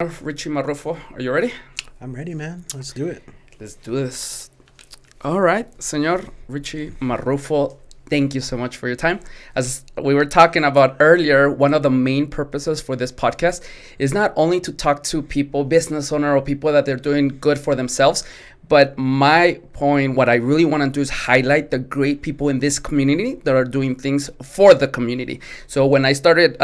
Richie MARRUFO. Are you ready? I'm ready, man. Let's do it. Let's do this. All right, Senor Richie MARRUFO, thank you so much for your time. As we were talking about earlier, one of the main purposes for this podcast is not only to talk to people, business owner or people that they're doing good for themselves, but my point, what I really want to do is highlight the great people in this community that are doing things for the community. So when I started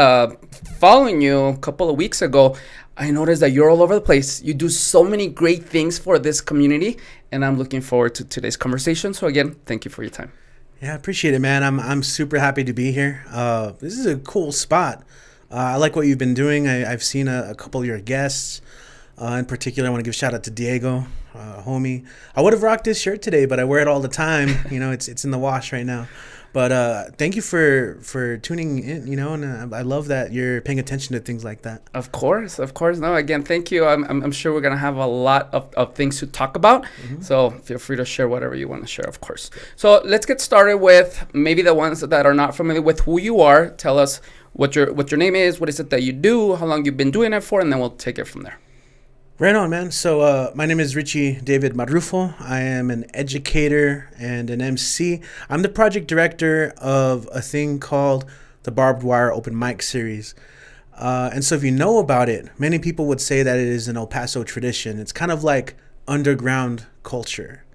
following you a couple of weeks ago, I noticed that you're all over the place. You do so many great things for this community, and I'm looking forward to today's conversation. So again, thank you for your time. Yeah, I appreciate it, man. I'm super happy to be here. This is a cool spot. I like what you've been doing. I've seen a couple of your guests. In particular, I want to give a shout out to Diego, homie. I would have rocked this shirt today, but I wear it all the time. It's in the wash right now. But thank you for tuning in. And I love that you're paying attention to things like that. Of course. No, again, thank you. I'm sure we're gonna have a lot of things to talk about. Mm-hmm. So feel free to share whatever you want to share, of course. So let's get started with maybe the ones that are not familiar with who you are. Tell us what your name is, what is it that you do, how long you've been doing it for, and then we'll take it from there. Right on, man. So my name is Richie David MARRUFO. I am an educator and an MC. I'm the project director of a thing called the Barbed Wire Open Series. And so if you know about it, many people would say that it is an El Paso tradition. It's kind of like underground culture.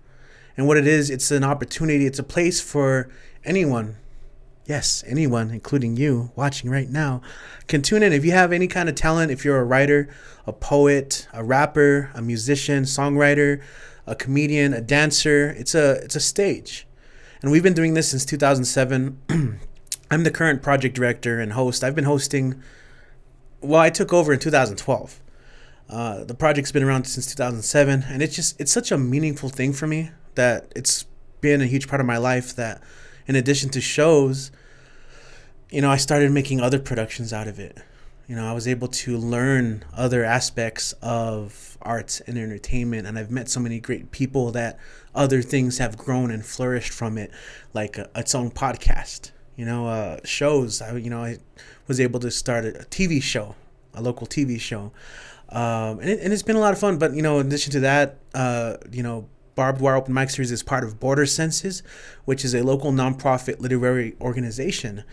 And what it is, it's an opportunity. It's a place for anyone. Yes, anyone, including you watching right now, can tune in. If you have any kind of talent, if you're a writer, a poet, a rapper, a musician, songwriter, a comedian, a dancer, it's a stage. And we've been doing this since 2007. I'm the current project director and host. I've been hosting, I took over in 2012. The project's been around since 2007, and it's such a meaningful thing for me that it's been a huge part of my life that in addition to shows, I started making other productions out of it. I was able to learn other aspects of arts and entertainment, and I've met so many great people that other things have grown and flourished from it, like its own podcast. Shows. I was able to start a TV show, a local TV show, and it's been a lot of fun. But in addition to that, Barbed Wire Open Series is part of Border Senses, which is a local nonprofit literary organization.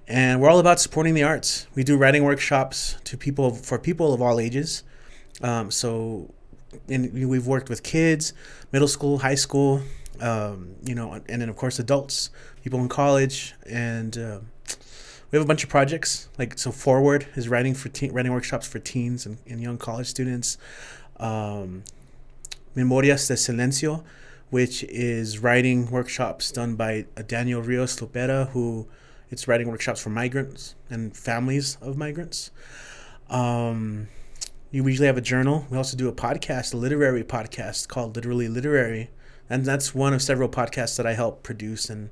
And we're all about supporting the arts. We do writing workshops for people of all ages. And we've worked with kids, middle school, high school, and then, of course, adults, people in college. And we have a bunch of projects. Forward is writing workshops for teens and young college students. Memorias de Silencio, which is writing workshops done by Daniel Rios Lopera, who it's writing workshops for migrants and families of migrants. You usually have a journal. We also do a podcast, a literary podcast called Literally Literary. And that's one of several podcasts that I help produce and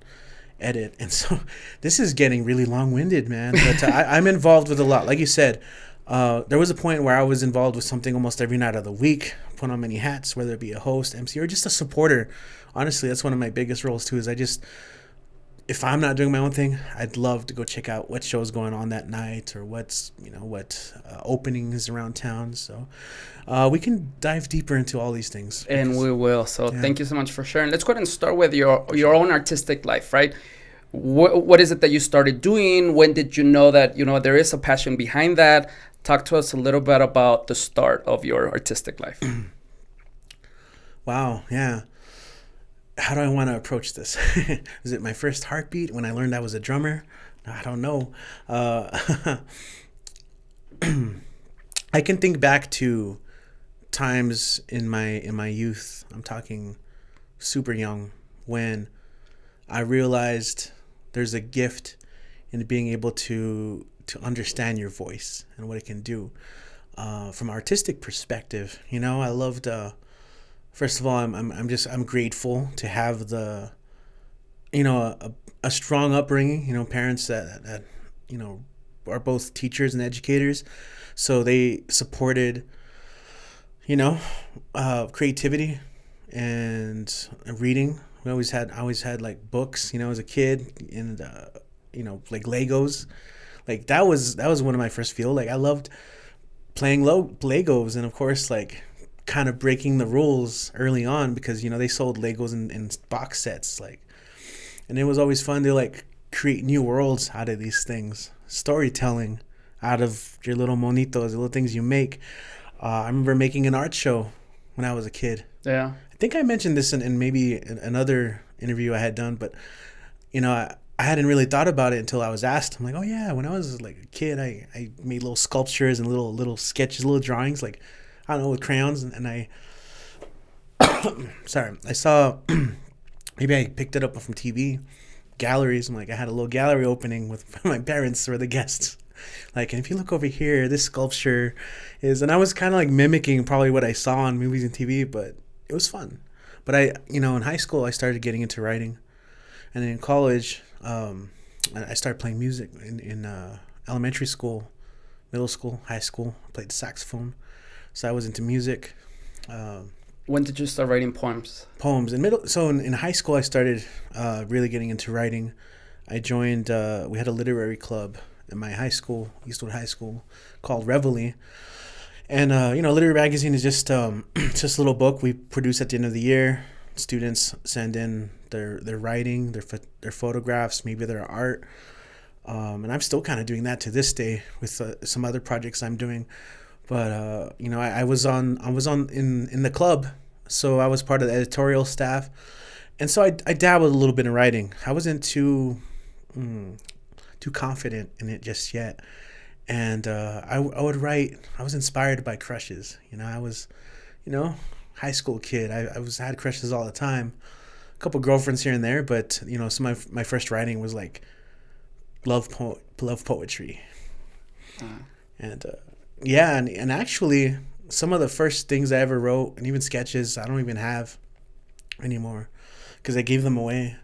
edit. And so this is getting really long-winded, man. But I'm involved with a lot. Like you said, there was a point where I was involved with something almost every night of the week, put on many hats, whether it be a host, MC, or just a supporter. Honestly, that's one of my biggest roles too, is if I'm not doing my own thing, I'd love to go check out what show's going on that night or what openings around town. So we can dive deeper into all these things. And we will. So Thank you so much for sharing. Let's go ahead and start with your own artistic life, right? What is it that you started doing? When did you know that, there is a passion behind that? Talk to us a little bit about the start of your artistic life. Wow, yeah. How do I want to approach this? Is it my first heartbeat when I learned I was a drummer? I don't know. I can think back to times in my youth. I'm talking super young, when I realized there's a gift in being able to understand your voice and what it can do. From an artistic perspective, I loved. First of all, I'm grateful to have a strong upbringing. Parents that are both teachers and educators, so they supported creativity and reading. I always had like books, as a kid, and like Legos. Like that was one of my first field. Like I loved playing Legos, and of course, like, kind of breaking the rules early on, because they sold Legos in box sets, like, and it was always fun to like create new worlds out of these things, storytelling out of your little monitos, the little things you make. I remember making an art show when I was a kid. Yeah. I think I mentioned this in maybe another interview I had done, but I hadn't really thought about it until I was asked. I'm like, oh yeah, when I was like a kid, I made little sculptures and little sketches, little drawings, like, I don't know, with crayons, and I sorry, I saw maybe I picked it up from TV galleries. I'm like, I had a little gallery opening with my parents were the guests. Like, and if you look over here, this sculpture is, and I was kind of like mimicking probably what I saw on movies and TV, but it was fun. But in high school, I started getting into writing, and then in college, I started playing music in elementary school, middle school, high school. I played the saxophone, so I was into music. When did you start writing poems? Poems in high school, I started really getting into writing. I joined. We had a literary club in my high school, Eastwood High School, called Reveille. And literary magazine is just just a little book we produce at the end of the year. Students send in their writing, their photographs, maybe their art, and I'm still kind of doing that to this day with some other projects I'm doing. But I was on in the club, so I was part of the editorial staff, and so I dabbled a little bit in writing. I wasn't too confident in it just yet. And I would write. I was inspired by crushes. I was, high school kid. I had crushes all the time. A couple girlfriends here and there, but some of my first writing was like love poetry. And and actually some of the first things I ever wrote, and even sketches, I don't even have anymore because I gave them away,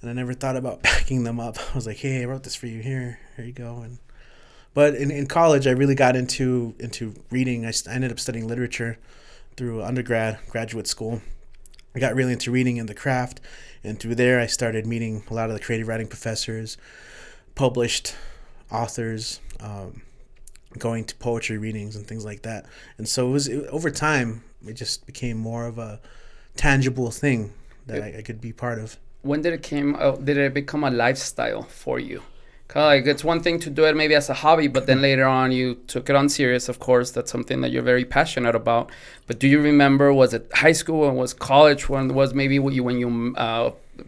and I never thought about backing them up. I was like, hey, I wrote this for you. Here you go. But in college, I really got into reading. I ended up studying literature through graduate school. I got really into reading and the craft. And through there, I started meeting a lot of the creative writing professors, published authors, going to poetry readings and things like that. And so over time, it just became more of a tangible thing that I could be part of. When did it become a lifestyle for you? Like, it's one thing to do it maybe as a hobby, but then later on you took it on serious. Of course, that's something that you're very passionate about. But do you remember, was it high school and was college when was maybe when you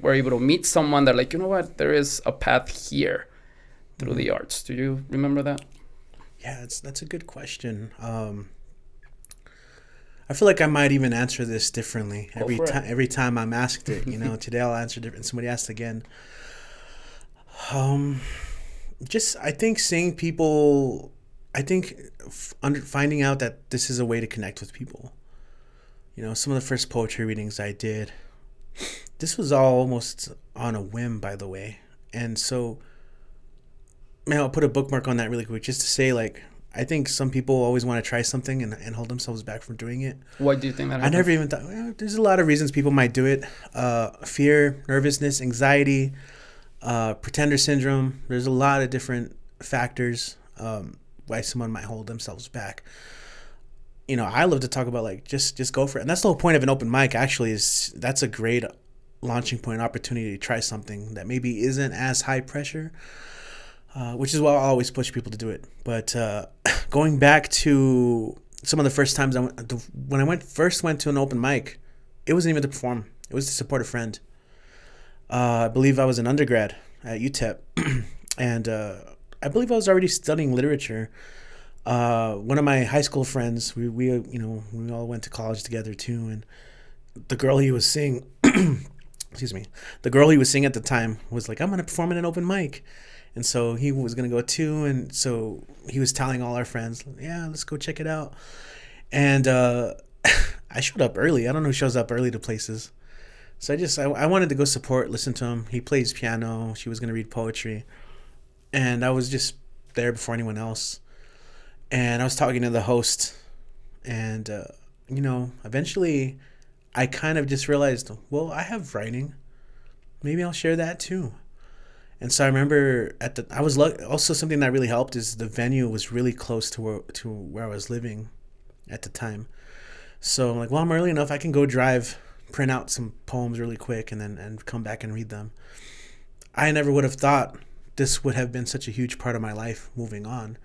were able to meet someone that, like, you know what, there is a path here through the arts? Do you remember that? Yeah, that's a good question. I feel like I might even answer this differently every time I'm asked it. Today I'll answer different. Somebody asked again. I think seeing people, finding out that this is a way to connect with people. Some of the first poetry readings I did, this was all almost on a whim, by the way. And so, man, I'll put a bookmark on that really quick just to say, like, I think some people always want to try something and hold themselves back from doing it. Why do you think that happens? I never even thought, there's a lot of reasons people might do it. Fear, nervousness, anxiety, pretender syndrome. There's a lot of different factors why someone might hold themselves back. I love to talk about, like, just go for it. And that's the whole point of an open mic, actually, is that's a great launching point, opportunity to try something that maybe isn't as high pressure, which is why I always push people to do it. But going back to some of the first times when I first went to an open mic, it wasn't even to perform. It was to support a friend. I believe I was an undergrad at UTEP, and I believe I was already studying literature. One of my high school friends, we all went to college together too, and the girl he was seeing, the girl he was seeing at the time was like, I'm gonna perform at an open mic, and so he was gonna go too, and so he was telling all our friends, yeah, let's go check it out, and I showed up early. I don't know who shows up early to places. So I wanted to go support, listen to him. He plays piano. She was going to read poetry. And I was just there before anyone else. And I was talking to the host. And, eventually I kind of just realized, well, I have writing. Maybe I'll share that too. And so I remember also something that really helped is the venue was really close to where I was living at the time. So I'm like, well, I'm early enough. I can go drive, print out some poems really quick, and come back and read them. I never would have thought this would have been such a huge part of my life moving on.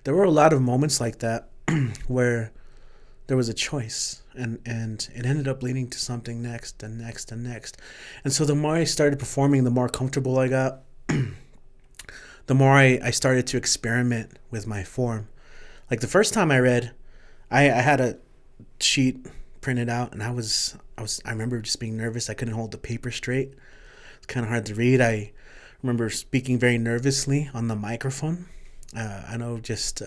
There were a lot of moments like that where there was a choice, and it ended up leading to something next and next and next. And so the more I started performing, the more comfortable I got. The more I started to experiment with my form. Like the first time I read, I had a sheet printed out, and I remember just being nervous. I couldn't hold the paper straight. It's kind of hard to read. I remember speaking very nervously on the microphone. I know just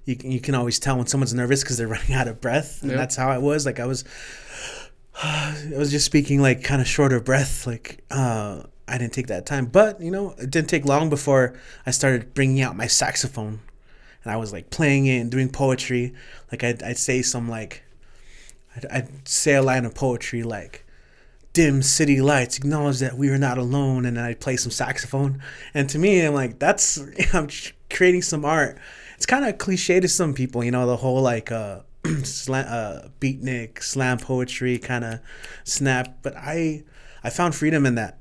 you can always tell when someone's nervous because they're running out of breath, and that's how I was. Like I was just speaking like kind of short of breath. Like I didn't take that time, but it didn't take long before I started bringing out my saxophone, and I was like playing it and doing poetry. Like I'd say some like I'd say a line of poetry like, dim city lights acknowledge that we are not alone, and then I'd play some saxophone. And to me, I'm like, I'm creating some art. It's kind of cliche to some people, the whole like beatnik slam poetry kind of snap, but I found freedom in that.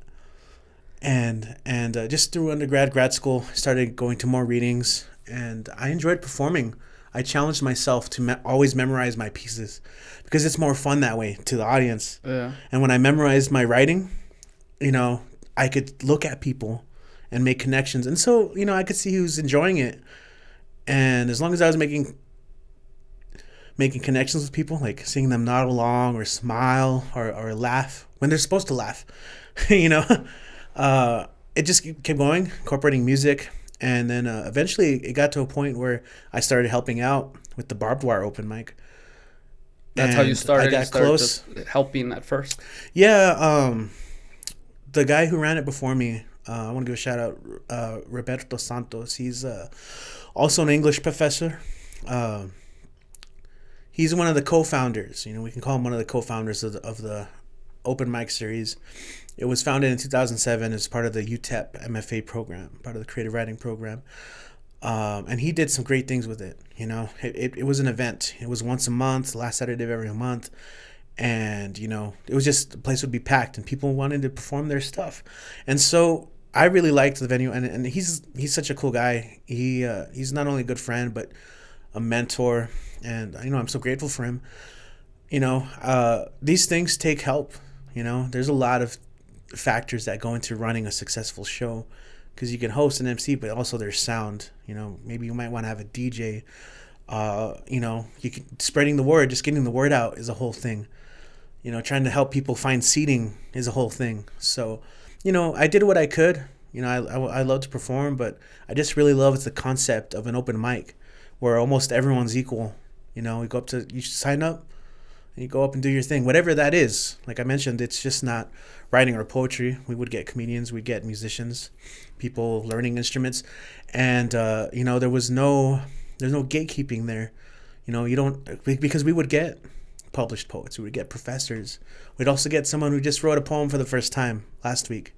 And just through grad school, I started going to more readings, and I enjoyed performing. I challenged myself to always memorize my pieces because it's more fun that way to the audience. Yeah. And when I memorized my writing, I could look at people and make connections. And so, I could see who's enjoying it. And as long as I was making connections with people, like seeing them nod along or smile or laugh when they're supposed to laugh, it just kept going, incorporating music. And then eventually it got to a point where I started helping out with the Barbed Wire Open mic. That's how you started. I got close. Just helping at first. Yeah. The guy who ran it before me, I want to give a shout out, Roberto Santos. He's also an English professor. He's one of the co-founders. We can call him one of the co-founders of the Open Mic Series. It was founded in 2007 as part of the UTEP MFA program, part of the creative writing program. And he did some great things with it. It was an event. It was once a month, last Saturday of every month. And, it was just, the place would be packed and people wanted to perform their stuff. And so I really liked the venue, and he's such a cool guy. He's not only a good friend, but a mentor. And, I'm so grateful for him. These things take help. There's a lot of factors that go into running a successful show, because you can host an MC, but also there's sound. Maybe you might want to have a DJ. You can, spreading the word, just getting the word out is a whole thing. Trying to help people find seating is a whole thing. So, I did what I could. I love to perform, but I just really love the concept of an open mic where almost everyone's equal. You sign up, and you go up and do your thing, whatever that is. Like I mentioned, it's just not writing or poetry. We would get comedians, we'd get musicians, people learning instruments, and there's no gatekeeping there. You don't, because we would get published poets, we would get professors. We'd also get someone who just wrote a poem for the first time last week,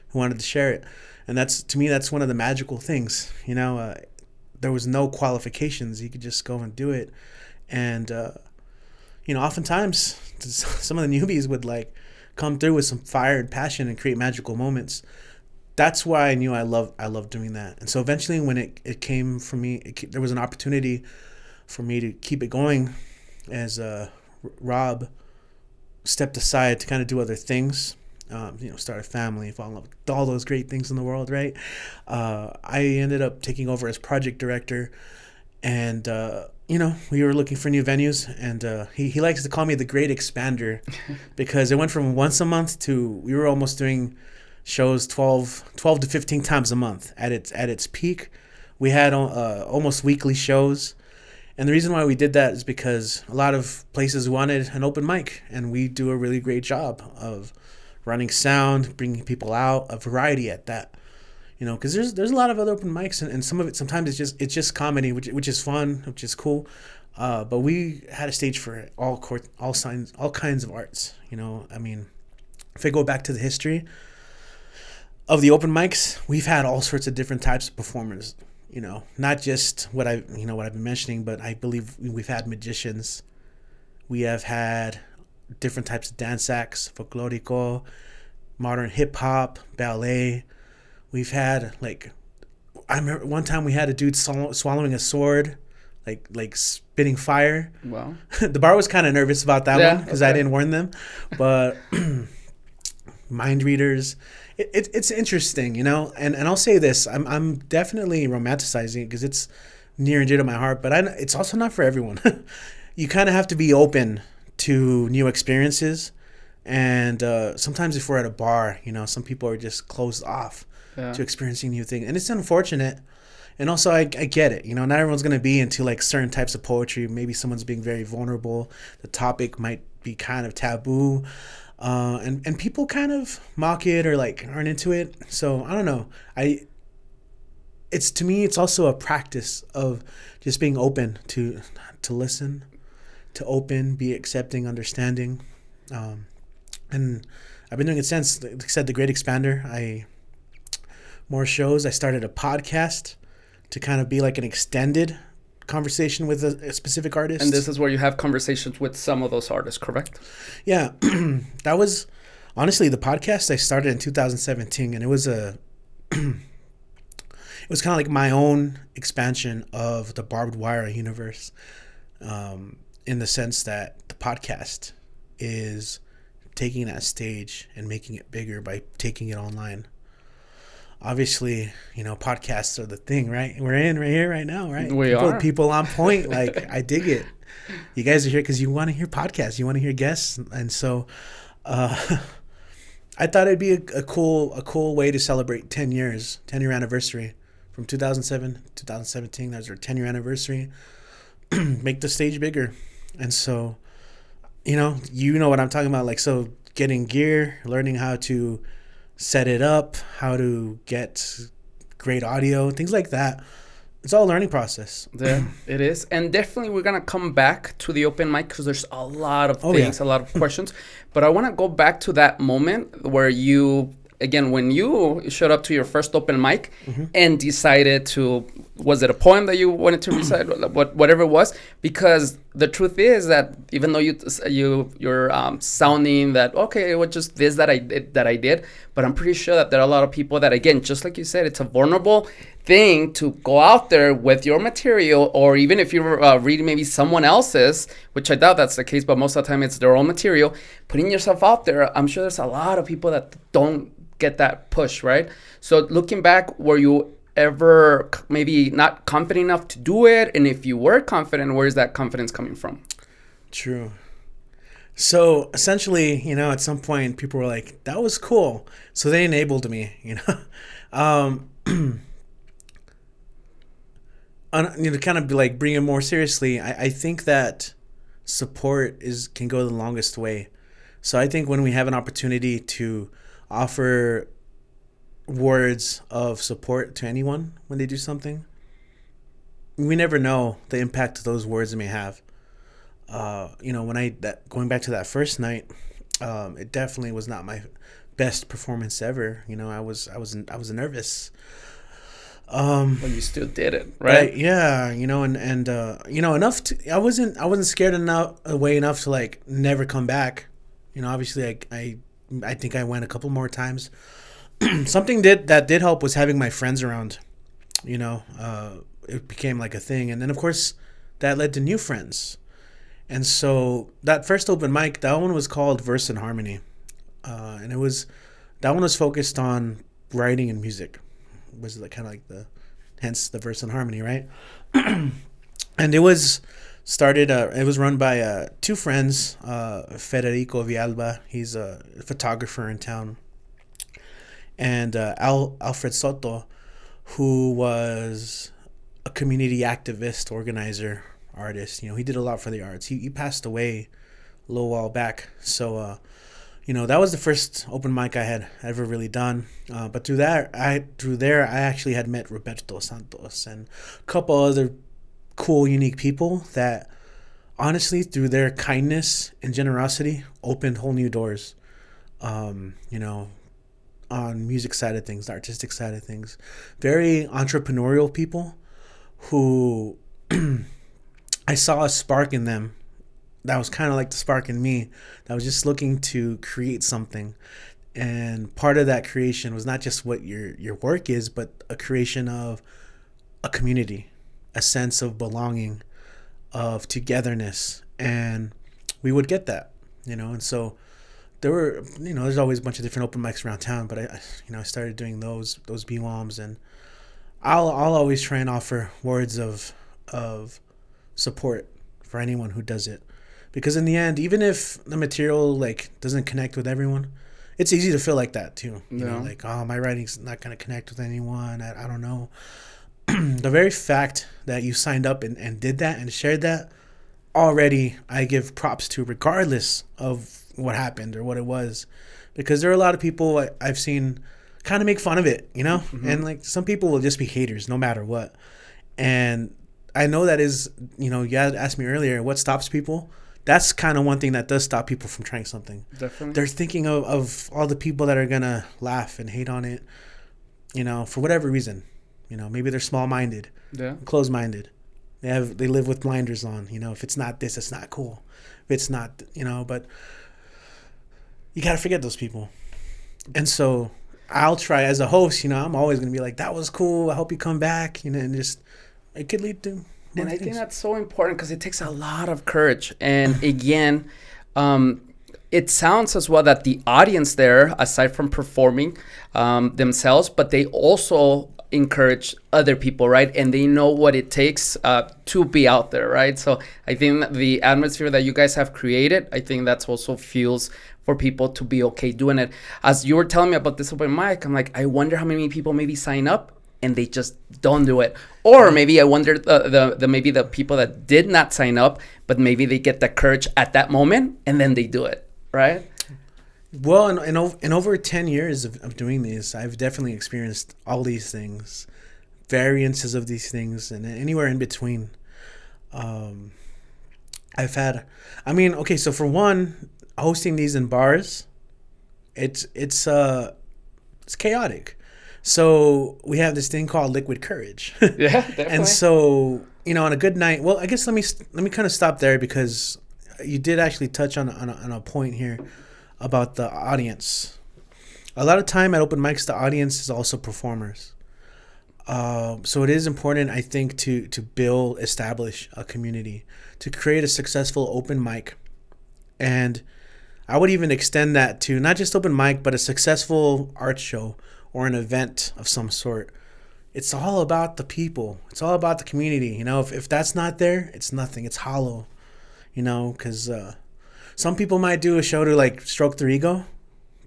who wanted to share it, and to me that's one of the magical things. There was no qualifications. You could just go and do it, and oftentimes some of the newbies would like come through with some fire and passion and create magical moments. That's why I knew I loved doing that. And so eventually when it came for me, there was an opportunity for me to keep it going as Rob stepped aside to kind of do other things, start a family, fall in love with all those great things in the world, right? I ended up taking over as project director, and we were looking for new venues, and he likes to call me the great expander because it went from once a month to we were almost doing shows 12 to 15 times a month. At its peak, we had almost weekly shows. And the reason why we did that is because a lot of places wanted an open mic, and we do a really great job of running sound, bringing people out, a variety at that. Because there's a lot of other open mics, and some of it sometimes it's just comedy, which is fun, which is cool. But we had a stage for all kinds of arts. If I go back to the history, of the open mics, we've had all sorts of different types of performers. Not just what I've been mentioning, but I believe we've had magicians. We have had different types of dance acts, folklorico, modern hip hop, ballet. We've had I remember one time we had a dude swallowing a sword, like spitting fire. Wow. The bar was kind of nervous about that one because I didn't warn them, but mind readers. It's interesting, and I'll say this: I'm definitely romanticizing it because it's near and dear to my heart, but it's also not for everyone. You kind of have to be open to new experiences, and sometimes if we're at a bar, some people are just closed off to experiencing new things, and it's unfortunate. And also, I get it. Not everyone's gonna be into certain types of poetry. Maybe someone's being very vulnerable. The topic might be kind of taboo. And people kind of mock it or aren't into it. So I don't know. To me, it's also a practice of just being open to listen, to be accepting, understanding. And I've been doing it since, like I said, The Great Expander. More shows. I started a podcast to kind of be like an extended conversation with a specific artist. And this is where you have conversations with some of those artists, correct? Yeah. That was honestly the podcast I started in 2017, and it was it was kind of like my own expansion of the Barbed Wire universe, in the sense that the podcast is taking that stage and making it bigger by taking it online. Obviously, podcasts are the thing, right? We're in right here, right now, right? People on point. I dig it. You guys are here because you want to hear podcasts. You want to hear guests. And so I thought it'd be a cool way to celebrate 10 year anniversary from 2007 to 2017. That was our 10-year anniversary. Make the stage bigger. And so, you know what I'm talking about. So getting gear, learning how to set it up, how to get great audio, things like that. It's all a learning process. Yeah, it is. And definitely we're going to come back to the open mic because there's a lot of things, a lot of questions. But I want to go back to that moment where when you showed up to your first open mic and decided was it a poem that you wanted to recite, whatever it was? Because the truth is that even though you're sounding that, okay, it was just this that I did, but I'm pretty sure that there are a lot of people that, again, just like you said, it's a vulnerable thing to go out there with your material, or even if you're reading maybe someone else's, which I doubt that's the case, but most of the time it's their own material, putting yourself out there. I'm sure there's a lot of people that don't get that push, right? So looking back, were you ever maybe not confident enough to do it? And if you were confident, where is that confidence coming from? True. So essentially, at some point people were like, that was cool. So they enabled me, to kind of be bring it more seriously. I think that support can go the longest way. So I think when we have an opportunity to offer words of support to anyone when they do something, we never know the impact those words may have. Going back to that first night, it definitely was not my best performance ever. I was nervous. But you still did it, right? Yeah, enough to, I wasn't scared enough to never come back. Obviously I think I went a couple more times. Something that did help was having my friends around. It became like a thing, and then of course that led to new friends. And so that first open mic, that one was called Verse and Harmony, and that one was focused on writing and music. It was hence the Verse and Harmony, right? And it was run by two friends, Federico Villalba, he's a photographer in town, and Alfred Soto, who was a community activist, organizer, artist. He did a lot for the arts. He passed away a little while back. So, that was the first open mic I had ever really done. But through there, I actually had met Roberto Santos and a couple other cool, unique people that honestly, through their kindness and generosity, opened whole new doors. on music side of things, the artistic side of things. Very entrepreneurial people who I saw a spark in them that was kind of like the spark in me, that was just looking to create something. And part of that creation was not just what your work is, but a creation of a community, a sense of belonging, of togetherness. And we would get that, and so there were, there's always a bunch of different open mics around town, but I started doing those BWOMs, and I'll always try and offer words of support for anyone who does it, because in the end, even if the material like doesn't connect with everyone, it's easy to feel like that too. Like, oh, my writing's not gonna connect with anyone. I don't know. The very fact that you signed up and did that and shared that, already I give props to, regardless of what happened or what it was, because there are a lot of people I've seen kind of make fun of it, Mm-hmm. and like some people will just be haters no matter what. And I know that is, you had asked me earlier what stops people. That's kind of one thing that does stop people from trying something. Definitely. They're thinking of all the people that are gonna laugh and hate on it, for whatever reason. Maybe they're small-minded, closed-minded. They live with blinders on. If it's not this, it's not cool. If it's not, but you gotta forget those people. And so I'll try as a host. I'm always gonna be like, that was cool. I hope you come back. And just it could lead to. And I think that's so important because it takes a lot of courage. And again, it sounds as well that the audience there, aside from performing themselves, but they also encourage other people, right? And they know what it takes to be out there, right? So I think that the atmosphere that you guys have created, I think that's also fuels for people to be okay doing it. As you were telling me about this open mic, I'm like, I wonder how many people maybe sign up and they just don't do it. Or maybe I wonder maybe the people that did not sign up, but maybe they get the courage at that moment and then they do it, right? Well, in over 10 years of doing these, I've definitely experienced all these things, variances of these things, and anywhere in between. I've had, okay, so for one, hosting these in bars, it's chaotic. So we have this thing called liquid courage. Yeah, definitely. And so, on a good night, well, I guess let me kind of stop there, because you did actually touch on a point here about the audience. A lot of time at open mics, the audience is also performers. So it is important, I think, to establish a community, to create a successful open mic. And I would even extend that to not just open mic, but a successful art show or an event of some sort. It's all about the people. It's all about the community. If that's not there, it's nothing. It's hollow, because some people might do a show to like stroke their ego,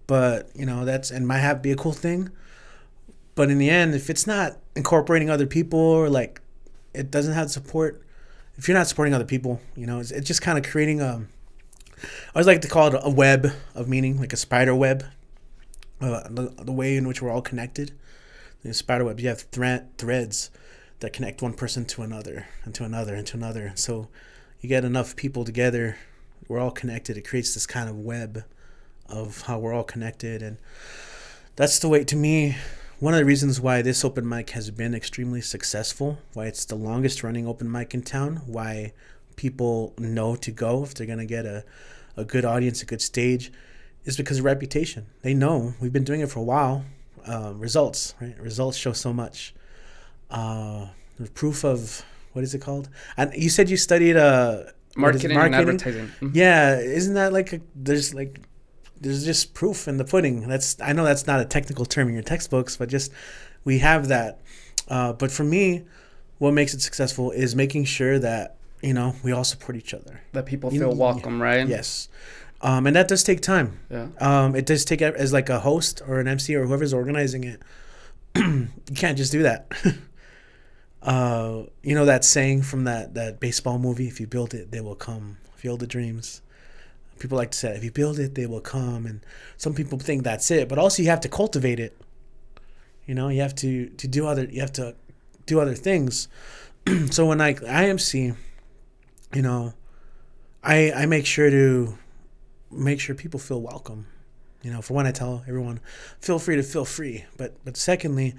but and might be a cool thing. But in the end, if it's not incorporating other people, or like it doesn't have support, if you're not supporting other people, it's just kind of creating I always like to call it a web of meaning, like a spider web. The way in which we're all connected. In spider webs, you have threads that connect one person to another, and to another, and to another. So you get enough people together, we're all connected. It creates this kind of web of how we're all connected. And that's the way, to me, one of the reasons why this open mic has been extremely successful, why it's the longest running open mic in town, why people know to go if they're going to get a good audience, a good stage, is because of reputation. They know we've been doing it for a while. Results, right? Results show so much. Proof of, what is it called? And you said you studied marketing and advertising. Mm-hmm. Yeah, isn't that there's just proof in the pudding. I know that's not a technical term in your textbooks, but just we have that. But for me, what makes it successful is making sure that we all support each other. That people feel welcome, right? Yes. And that does take time. Yeah. It does take, as like a host or an MC or whoever's organizing it, you can't just do that. That saying from that baseball movie, if you build it, they will come. Field of Dreams. People like to say, if you build it, they will come. And some people think that's it, but also you have to cultivate it. You have to do other things. So when I MC, I make sure people feel welcome. For one, I tell everyone, feel free to feel free. But secondly,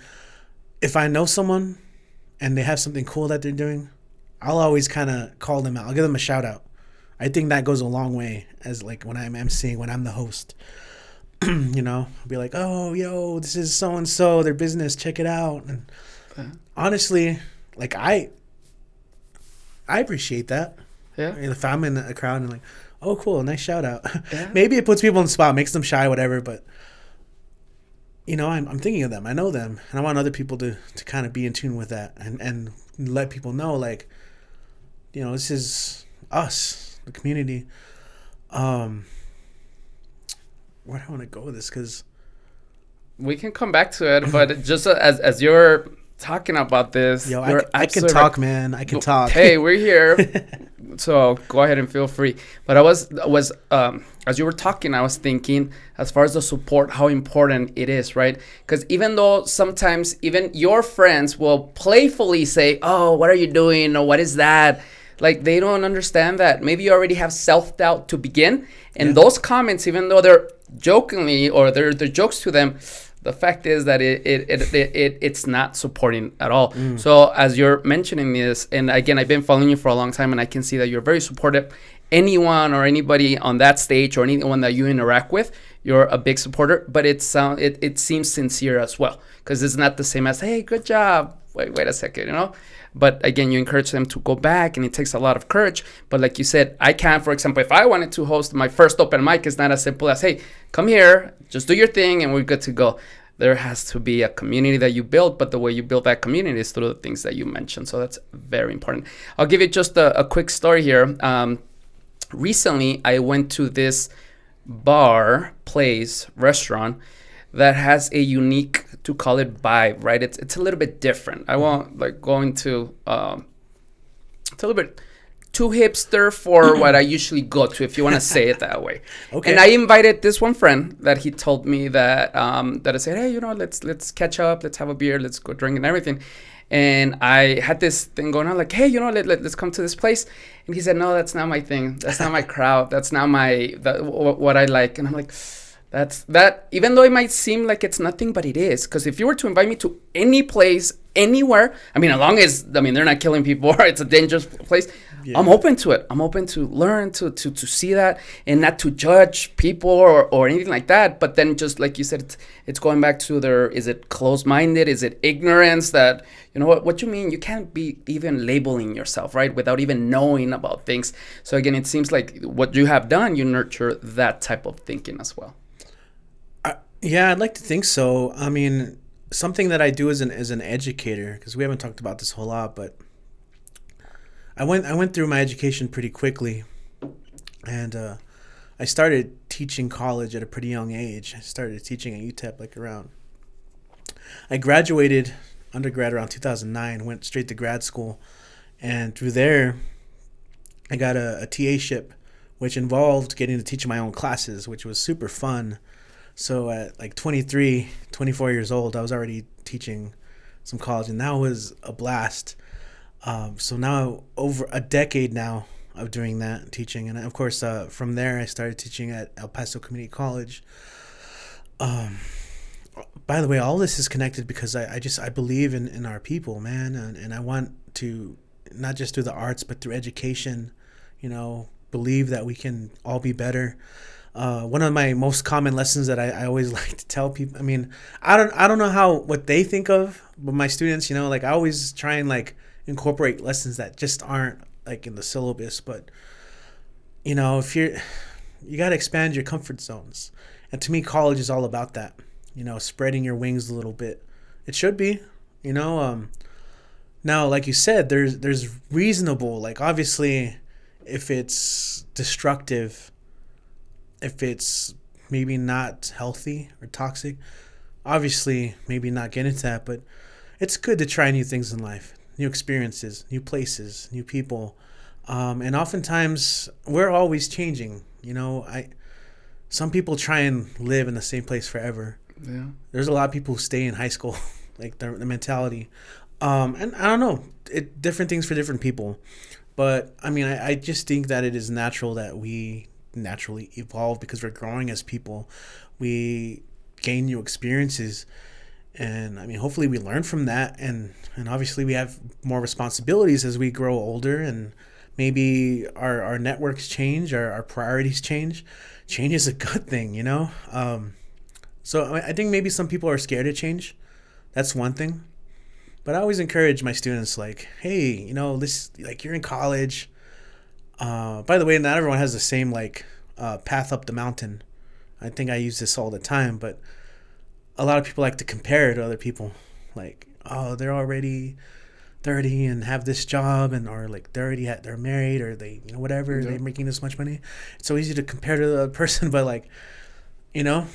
if I know someone and they have something cool that they're doing, I'll always kind of call them out. I'll give them a shout out. I think that goes a long way as like when I'm emceeing, when I'm the host. I'll be like, oh, yo, this is so and so, their business, check it out. And honestly, like I appreciate that. Yeah. If I'm in a crowd and like, oh, cool, nice shout out. Yeah. Maybe it puts people on the spot, makes them shy, whatever. But I'm thinking of them. I know them, and I want other people to kind of be in tune with that and let people know, like, this is us, the community. Where do I want to go with this? Because we can come back to it, but just as you're talking about this, I can talk, man. I can talk. Hey, we're here, so go ahead and feel free. But I was as you were talking, I was thinking as far as the support, how important it is, right? Because even though sometimes even your friends will playfully say, "Oh, what are you doing?" or "What is that?" Like, they don't understand that maybe you already have self-doubt to begin, and those comments, even though they're jokingly or they're jokes to them, the fact is that it's not supporting at all. So as you're mentioning this, and again, I've been following you for a long time, and I can see that you're very supportive. Anyone or anybody on that stage or anyone that you interact with, you're a big supporter. But it seems sincere as well, because it's not the same as, hey, good job. Wait a second, But again, you encourage them to go back, and it takes a lot of courage. But like you said, I can, for example, if I wanted to host my first open mic, it's not as simple as, hey, come here, just do your thing, and we're good to go. There has to be a community that you build, but the way you build that community is through the things that you mentioned. So that's very important. I'll give you just a quick story here. Recently, I went to this restaurant that has a unique, to call it, vibe, right? It's a little bit different. I won't go into it's a little bit too hipster for what I usually go to, if you want to say it that way. Okay. And I invited this one friend that he told me that I said, hey, let's catch up, let's have a beer, let's go drink and everything. And I had this thing going on, like, hey, let's come to this place. And he said, no, that's not my thing. That's not my crowd. That's not what I like. And I'm like, that, even though it might seem like it's nothing, but it is. Because if you were to invite me to any place, anywhere, as long as, they're not killing people or it's a dangerous place, I'm open to it. I'm open to learn, to see that, and not to judge people or anything like that. But then, just like you said, it's going back to is it closed-minded? Is it ignorance that, what you mean? You can't be even labeling yourself, right? Without even knowing about things. So again, it seems like what you have done, you nurture that type of thinking as well. Yeah, I'd like to think so. Something that I do as an educator, because we haven't talked about this a whole lot, but I went through my education pretty quickly, and I started teaching college at a pretty young age. I started teaching at UTEP I graduated undergrad around 2009, went straight to grad school, and through there I got a TA-ship, which involved getting to teach my own classes, which was super fun. So at 23, 24 years old, I was already teaching some college, and that was a blast. So now over a decade now of doing that, teaching. And of course, from there, I started teaching at El Paso Community College. By the way, all this is connected because I believe in our people, man. And I want to, not just through the arts, but through education, believe that we can all be better. One of my most common lessons that I always like to tell people, I don't know what they think of, but my students, I always try and incorporate lessons that just aren't in the syllabus, but if you got to expand your comfort zones. And to me, college is all about that, spreading your wings a little bit. It should be, now, like you said, there's reasonable, obviously if it's destructive, if it's maybe not healthy or toxic, obviously maybe not get into that, but it's good to try new things in life, new experiences, new places, new people. And oftentimes we're always changing. Some people try and live in the same place forever. Yeah. There's a lot of people who stay in high school, the mentality. And I don't know, different things for different people. But I just think that it is natural that we naturally evolve because we're growing as people. We gain new experiences, and I mean, hopefully we learn from that, and obviously we have more responsibilities as we grow older, and maybe our networks change, our priorities change. Change is a good thing, you know. So I think maybe some people are scared of change. That's one thing. But I always encourage my students, like, hey, you know, this, like, you're in college. By the way, not everyone has the same, like, path up the mountain. I think I use this all the time, but a lot of people like to compare to other people. Like, oh, they're already 30 and have this job, and or like they're married, or they, you know, whatever, they're making this much money. It's so easy to compare to the other person, but like, you know,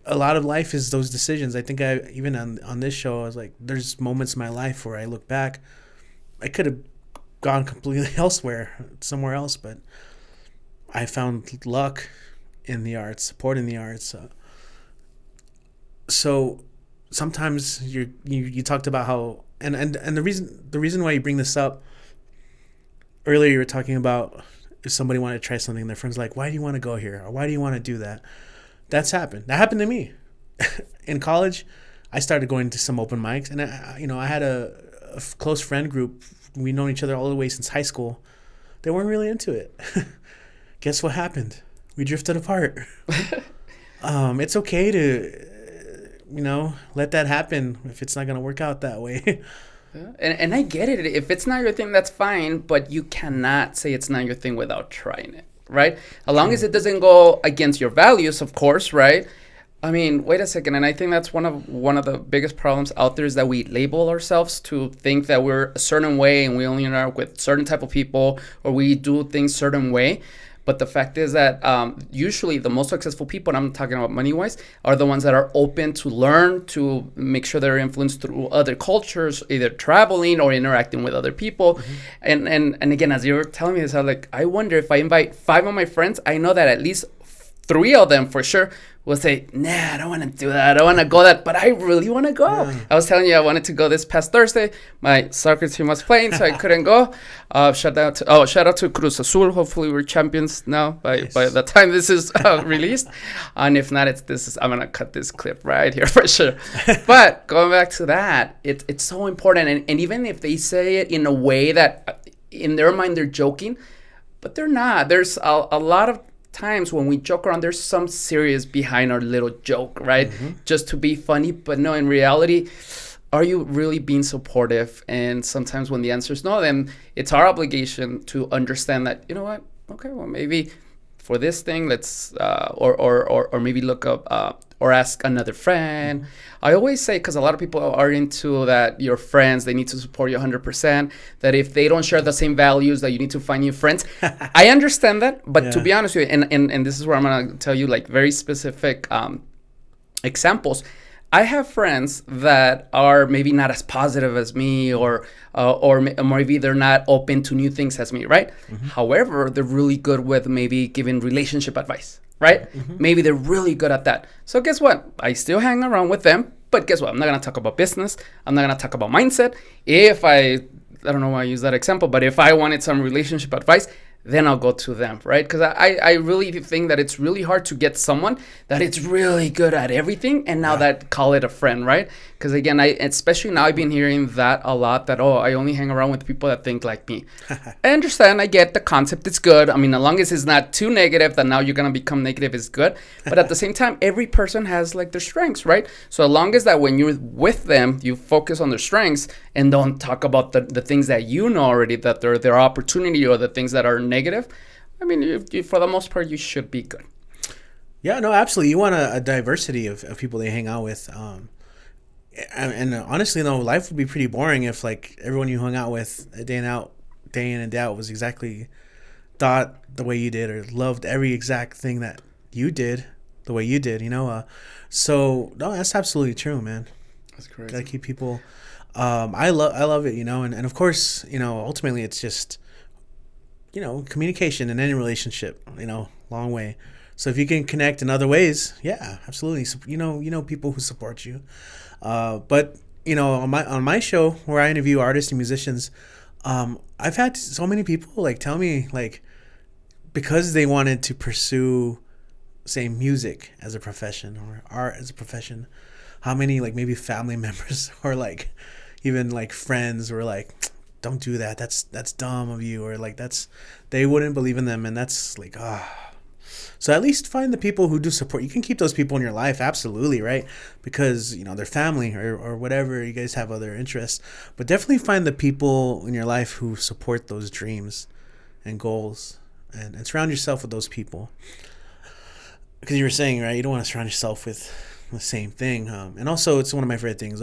a lot of life is those decisions. I think I even on this show, I was like, there's moments in my life where I look back, I could have gone completely elsewhere, somewhere else, but I found luck in the arts, support in the arts. So sometimes you talked about how, and the reason why you bring this up, earlier you were talking about if somebody wanted to try something and their friends like, why do you want to go here, or why do you want to do that? That happened to me. In college, I started going to some open mics, and I had a close friend group. We known each other all the way since high school. They weren't really into it. Guess what happened? We drifted apart. It's okay to, let that happen if it's not going to work out that way. Yeah. And I get it. If it's not your thing, that's fine. But you cannot say it's not your thing without trying it, right? As long as it doesn't go against your values, of course, right? I mean, wait a second. And I think that's one of the biggest problems out there is that we label ourselves to think that we're a certain way and we only interact with certain type of people, or we do things certain way. But the fact is that usually the most successful people, and I'm talking about money-wise, are the ones that are open to learn, to make sure they're influenced through other cultures, either traveling or interacting with other people. Mm-hmm. And again, as you were telling me this, I was like, I wonder if I invite 5 of my friends, I know that at least 3 of them for sure will say, nah, I don't want to do that. I don't want to go that, but I really want to go. Yeah. I was telling you I wanted to go this past Thursday. My soccer team was playing, so I couldn't go. Shout out to Cruz Azul. Hopefully we're champions now by the time this is released. And if not, I'm going to cut this clip right here for sure. But going back to that, it's so important. And even if they say it in a way that in their mind they're joking, but they're not. There's a lot of times when we joke around, there's some serious behind our little joke, right? Mm-hmm. Just to be funny. But no, in reality, are you really being supportive? And sometimes when the answer is no, then it's our obligation to understand that, you know what? Okay, well, maybe for this thing, let's or maybe look up or ask another friend. Mm-hmm. I always say, because a lot of people are into that, your friends, they need to support you 100%, that if they don't share the same values, that you need to find new friends. I understand that, but to be honest with you, and this is where I'm going to tell you like very specific examples. I have friends that are maybe not as positive as me, or maybe they're not open to new things as me, right? Mm-hmm. However, they're really good with maybe giving relationship advice, right? Mm-hmm. Maybe they're really good at that. So guess what? I still hang around with them, but guess what? I'm not going to talk about business. I'm not going to talk about mindset. I don't know why I use that example, but if I wanted some relationship advice, then I'll go to them, right? Because I really think that it's really hard to get someone that it's really good at everything and now that call it a friend, right? Because again, especially now I've been hearing that a lot, that, I only hang around with people that think like me. I understand, I get the concept, it's good. I mean, as long as it's not too negative that now you're going to become negative is good. But at the same time, every person has like their strengths, right? So as long as that when you're with them, you focus on their strengths and don't talk about the things that you know already, that they're their opportunity or the things that are negative. I mean, you, for the most part, you should be good. Yeah, no, absolutely. You want a diversity of people they hang out with. And honestly, though, life would be pretty boring if like everyone you hung out with day in and day out was exactly thought the way you did, or loved every exact thing that you did the way you did, So no, that's absolutely true, man. That's crazy. Gotta keep people. I love it, and of course, ultimately it's just, communication in any relationship, long way. So if you can connect in other ways, yeah, absolutely. So, people who support you. But on my show where I interview artists and musicians, I've had so many people like tell me like because they wanted to pursue, say, music as a profession or art as a profession, how many like maybe family members or like even like friends were like, don't do that, that's dumb of you, or like that's, they wouldn't believe in them, and that's like, so at least find the people who do support. You can keep those people in your life, absolutely, right? Because, you know, they're family or whatever, you guys have other interests. But definitely find the people in your life who support those dreams and goals, and surround yourself with those people. Because you were saying, right, you don't want to surround yourself with the same thing. And also, it's one of my favorite things.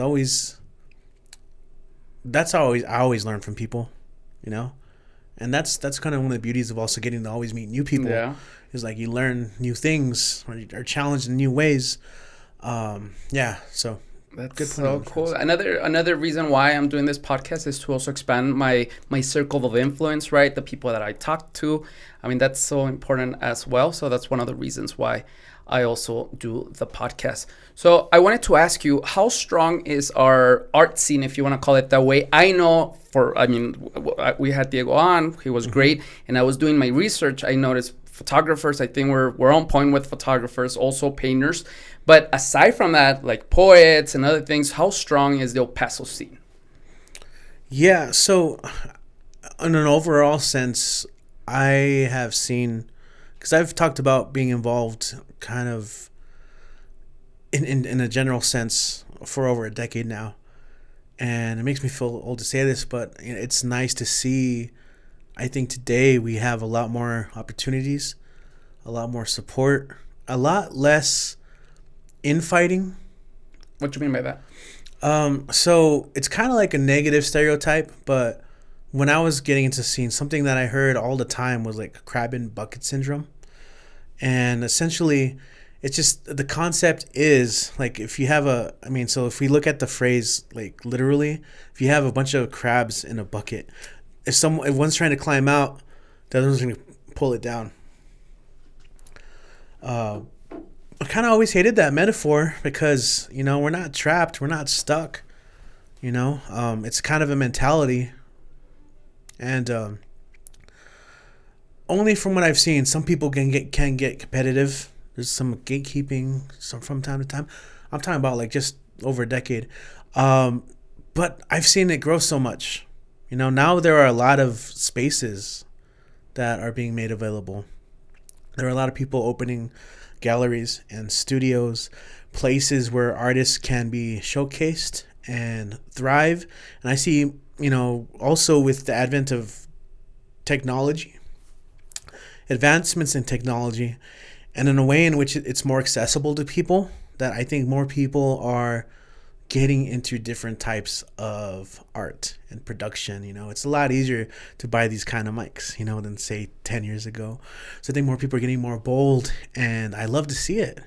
That's how I always learn from people, you know? And that's kind of one of the beauties of also getting to always meet new people. Yeah. Is like you learn new things or are challenged in new ways. So That's good so cool. Another reason why I'm doing this podcast is to also expand my circle of influence, right? The people that I talk to. I mean, that's so important as well. So that's one of the reasons why I also do the podcast. So I wanted to ask you, how strong is our art scene, if you want to call it that way? I know we had Diego on, he was great. And I was doing my research. I noticed photographers, I think we're on point with photographers, also painters. But aside from that, like poets and other things, how strong is the El Paso scene? Yeah, so in an overall sense, I have seen, because I've talked about being involved kind of in a general sense for over a decade now. And it makes me feel old to say this, but it's nice to see. I think today we have a lot more opportunities, a lot more support, a lot less infighting. What do you mean by that? So it's kind of like a negative stereotype, but when I was getting into scene, something that I heard all the time was like crab in bucket syndrome. And essentially, it's just, the concept is like, if you have so if we look at the phrase like literally, if you have a bunch of crabs in a bucket, if one's trying to climb out, the other one's going to pull it down. I kind of always hated that metaphor because, we're not trapped, we're not stuck. It's kind of a mentality, and only from what I've seen, some people can get competitive. There's some gatekeeping, from time to time. I'm talking about like just over a decade, but I've seen it grow so much. Now there are a lot of spaces that are being made available. There are a lot of people opening galleries and studios, places where artists can be showcased and thrive. And I see, also with the advent of technology, advancements in technology, and in a way in which it's more accessible to people, that I think more people are getting into different types of art and production. It's a lot easier to buy these kind of mics, than say 10 years ago. So I think more people are getting more bold, and I love to see it.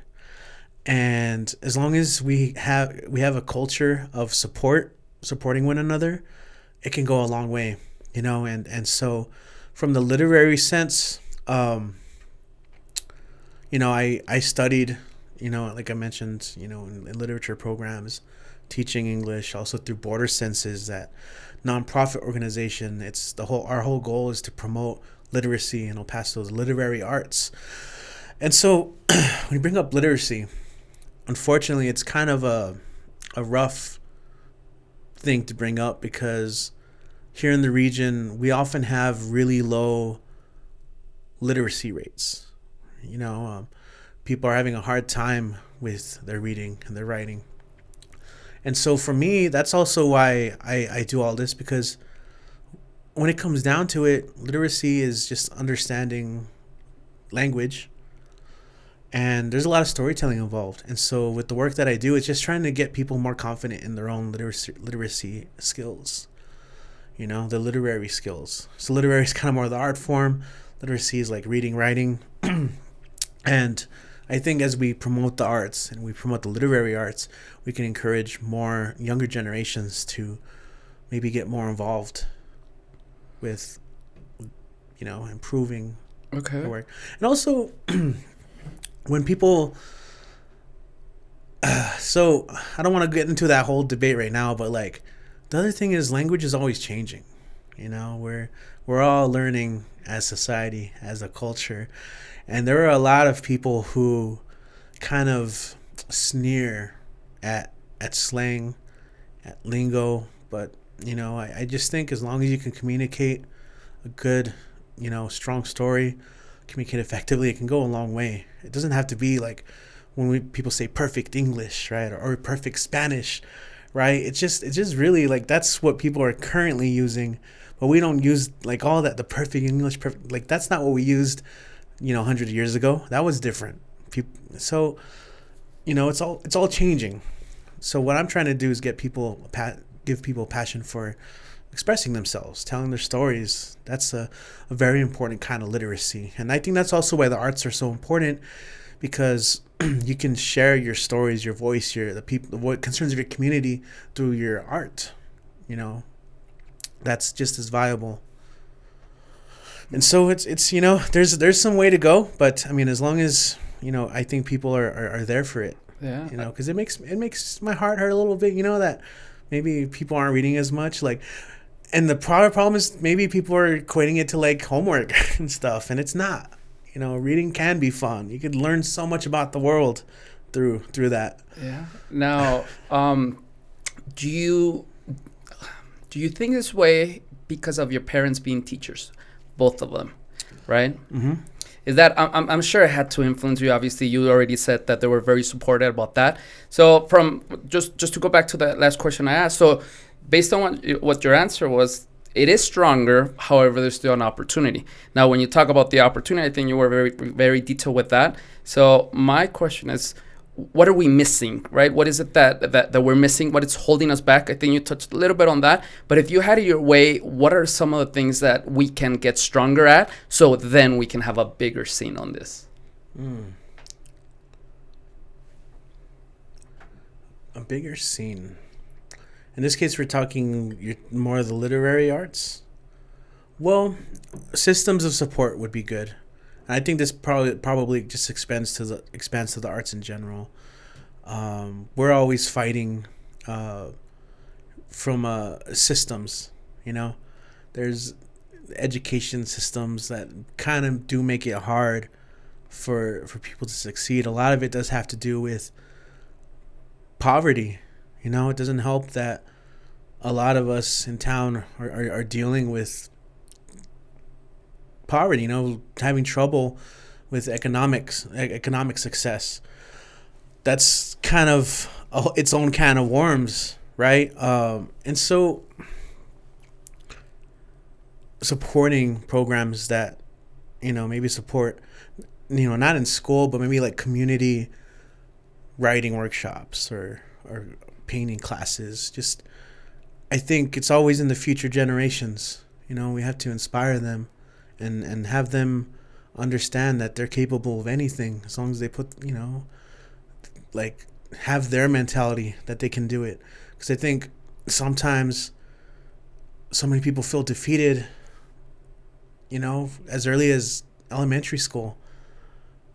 And as long as we have a culture of supporting one another, it can go a long way, and so from the literary sense, I studied, like I mentioned, in literature programs, teaching English, also through Border Senses, that nonprofit organization. Our whole goal is to promote literacy in El Paso's literary arts. And so when you bring up literacy, unfortunately, it's kind of a rough thing to bring up, because here in the region, we often have really low literacy rates. People are having a hard time with their reading and their writing. And so for me, that's also why I do all this, because when it comes down to it, literacy is just understanding language, and there's a lot of storytelling involved. And so with the work that I do, it's just trying to get people more confident in their own literacy skills, the literary skills. So literary is kind of more the art form. Literacy is like reading, writing. And I think as we promote the arts and we promote the literary arts, we can encourage more younger generations to maybe get more involved with, improving their work. And also, when people, so I don't want to get into that whole debate right now, but like the other thing is language is always changing. You know, we're all learning as society, as a culture, and there are a lot of people who kind of sneer at slang, at lingo, but I just think as long as you can communicate a good, strong story, communicate effectively, it can go a long way. It doesn't have to be like when people say perfect English, right, or perfect Spanish, right? It's just really like that's what people are currently using, but we don't use like all that the perfect English, perfect, like that's not what we used, 100 years ago. That was different. So it's all changing. So what I'm trying to do is give people a passion for expressing themselves, telling their stories. That's a very important kind of literacy. And I think that's also why the arts are so important, because you can share your stories, your voice, what concerns of your community through your art. That's just as viable. And so it's there's some way to go, but I mean, as long as I think people are there for it. Yeah. Because it makes my heart hurt a little bit. That maybe people aren't reading as much, like, and the problem is maybe people are equating it to like homework and stuff, and it's not. Reading can be fun. You could learn so much about the world through that. Yeah. Now, do you think this way because of your parents being teachers, both of them, right? Mm-hmm. Is that I'm sure it had to influence you. Obviously, you already said that they were very supportive about that. So from just to go back to the last question I asked. So based on what your answer was, it is stronger. However, there's still an opportunity. Now, when you talk about the opportunity, I think you were very, very detailed with that. So my question is, what are we missing, right? What is it that we're missing? What is holding us back? I think you touched a little bit on that. But if you had it your way, what are some of the things that we can get stronger at so then we can have a bigger scene on this? A bigger scene. In this case, we're talking more of the literary arts. Well, systems of support would be good. And I think this probably just expands to the arts in general. We're always fighting from systems. There's education systems that kind of do make it hard for people to succeed. A lot of it does have to do with poverty. It doesn't help that a lot of us in town are dealing with poverty, having trouble with economic success. That's kind of its own can of worms, right? And so supporting programs that, maybe support, not in school, but maybe like community writing workshops or painting classes. Just, I think it's always in the future generations. We have to inspire them and have them understand that they're capable of anything as long as they put, like have their mentality that they can do it. Because I think sometimes so many people feel defeated, as early as elementary school.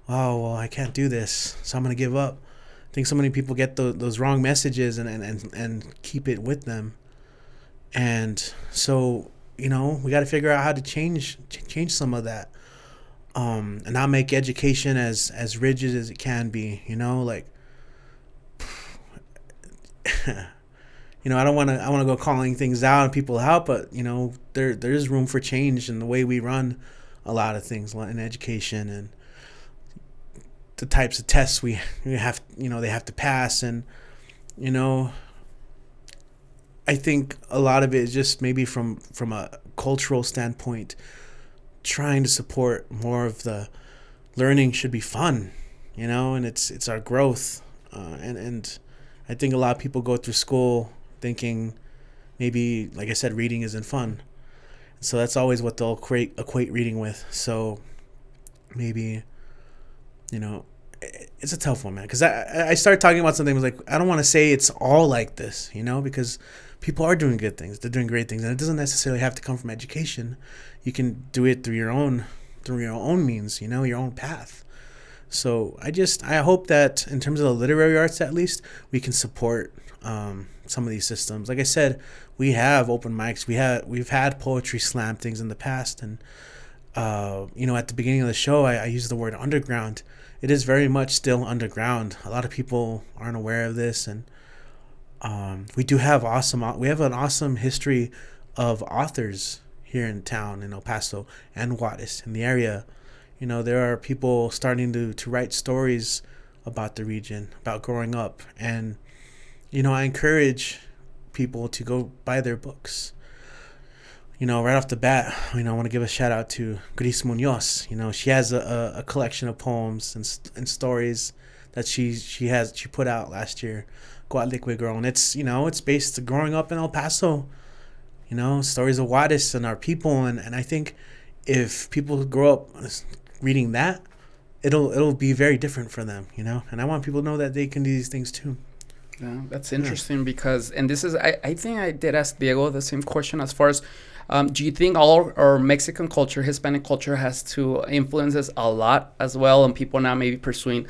Oh, well, I can't do this, so I'm going to give up. I think so many people get those wrong messages and keep it with them. And so, we got to figure out how to change some of that, and not make education as rigid as it can be. Like, I don't want to go calling things out and people out, but there is room for change in the way we run a lot of things in education and the types of tests we have, they have to pass. And, I think a lot of it is just maybe from a cultural standpoint, trying to support more of the learning should be fun, and it's our growth. And I think a lot of people go through school thinking maybe, like I said, reading isn't fun. So that's always what they'll equate reading with. So maybe, it's a tough one, man. Because I started talking about something, I was like, I don't want to say it's all like this, because people are doing good things. They're doing great things. And it doesn't necessarily have to come from education. You can do it through your own means, your own path. So I hope that in terms of the literary arts, at least, we can support some of these systems. Like I said, we have open mics. We've had poetry slam things in the past, and at the beginning of the show, I used the word underground. It is very much still underground. A lot of people aren't aware of this, and we have an awesome history of authors here in town, in El Paso and Juarez, in the area. There are people starting to write stories about the region, about growing up. And, I encourage people to go buy their books. Right off the bat, I want to give a shout out to Gris Munoz. She has a collection of poems and stories that she put out last year, Guadalupe Girl. And it's based growing up in El Paso, stories of Juarez and our people. And I think if people grow up reading that, it'll be very different for them, and I want people to know that they can do these things too. Yeah, that's interesting because, and this is, I think I did ask Diego the same question as far as, do you think all our Mexican culture, Hispanic culture has to influence us a lot as well, and people now maybe pursuing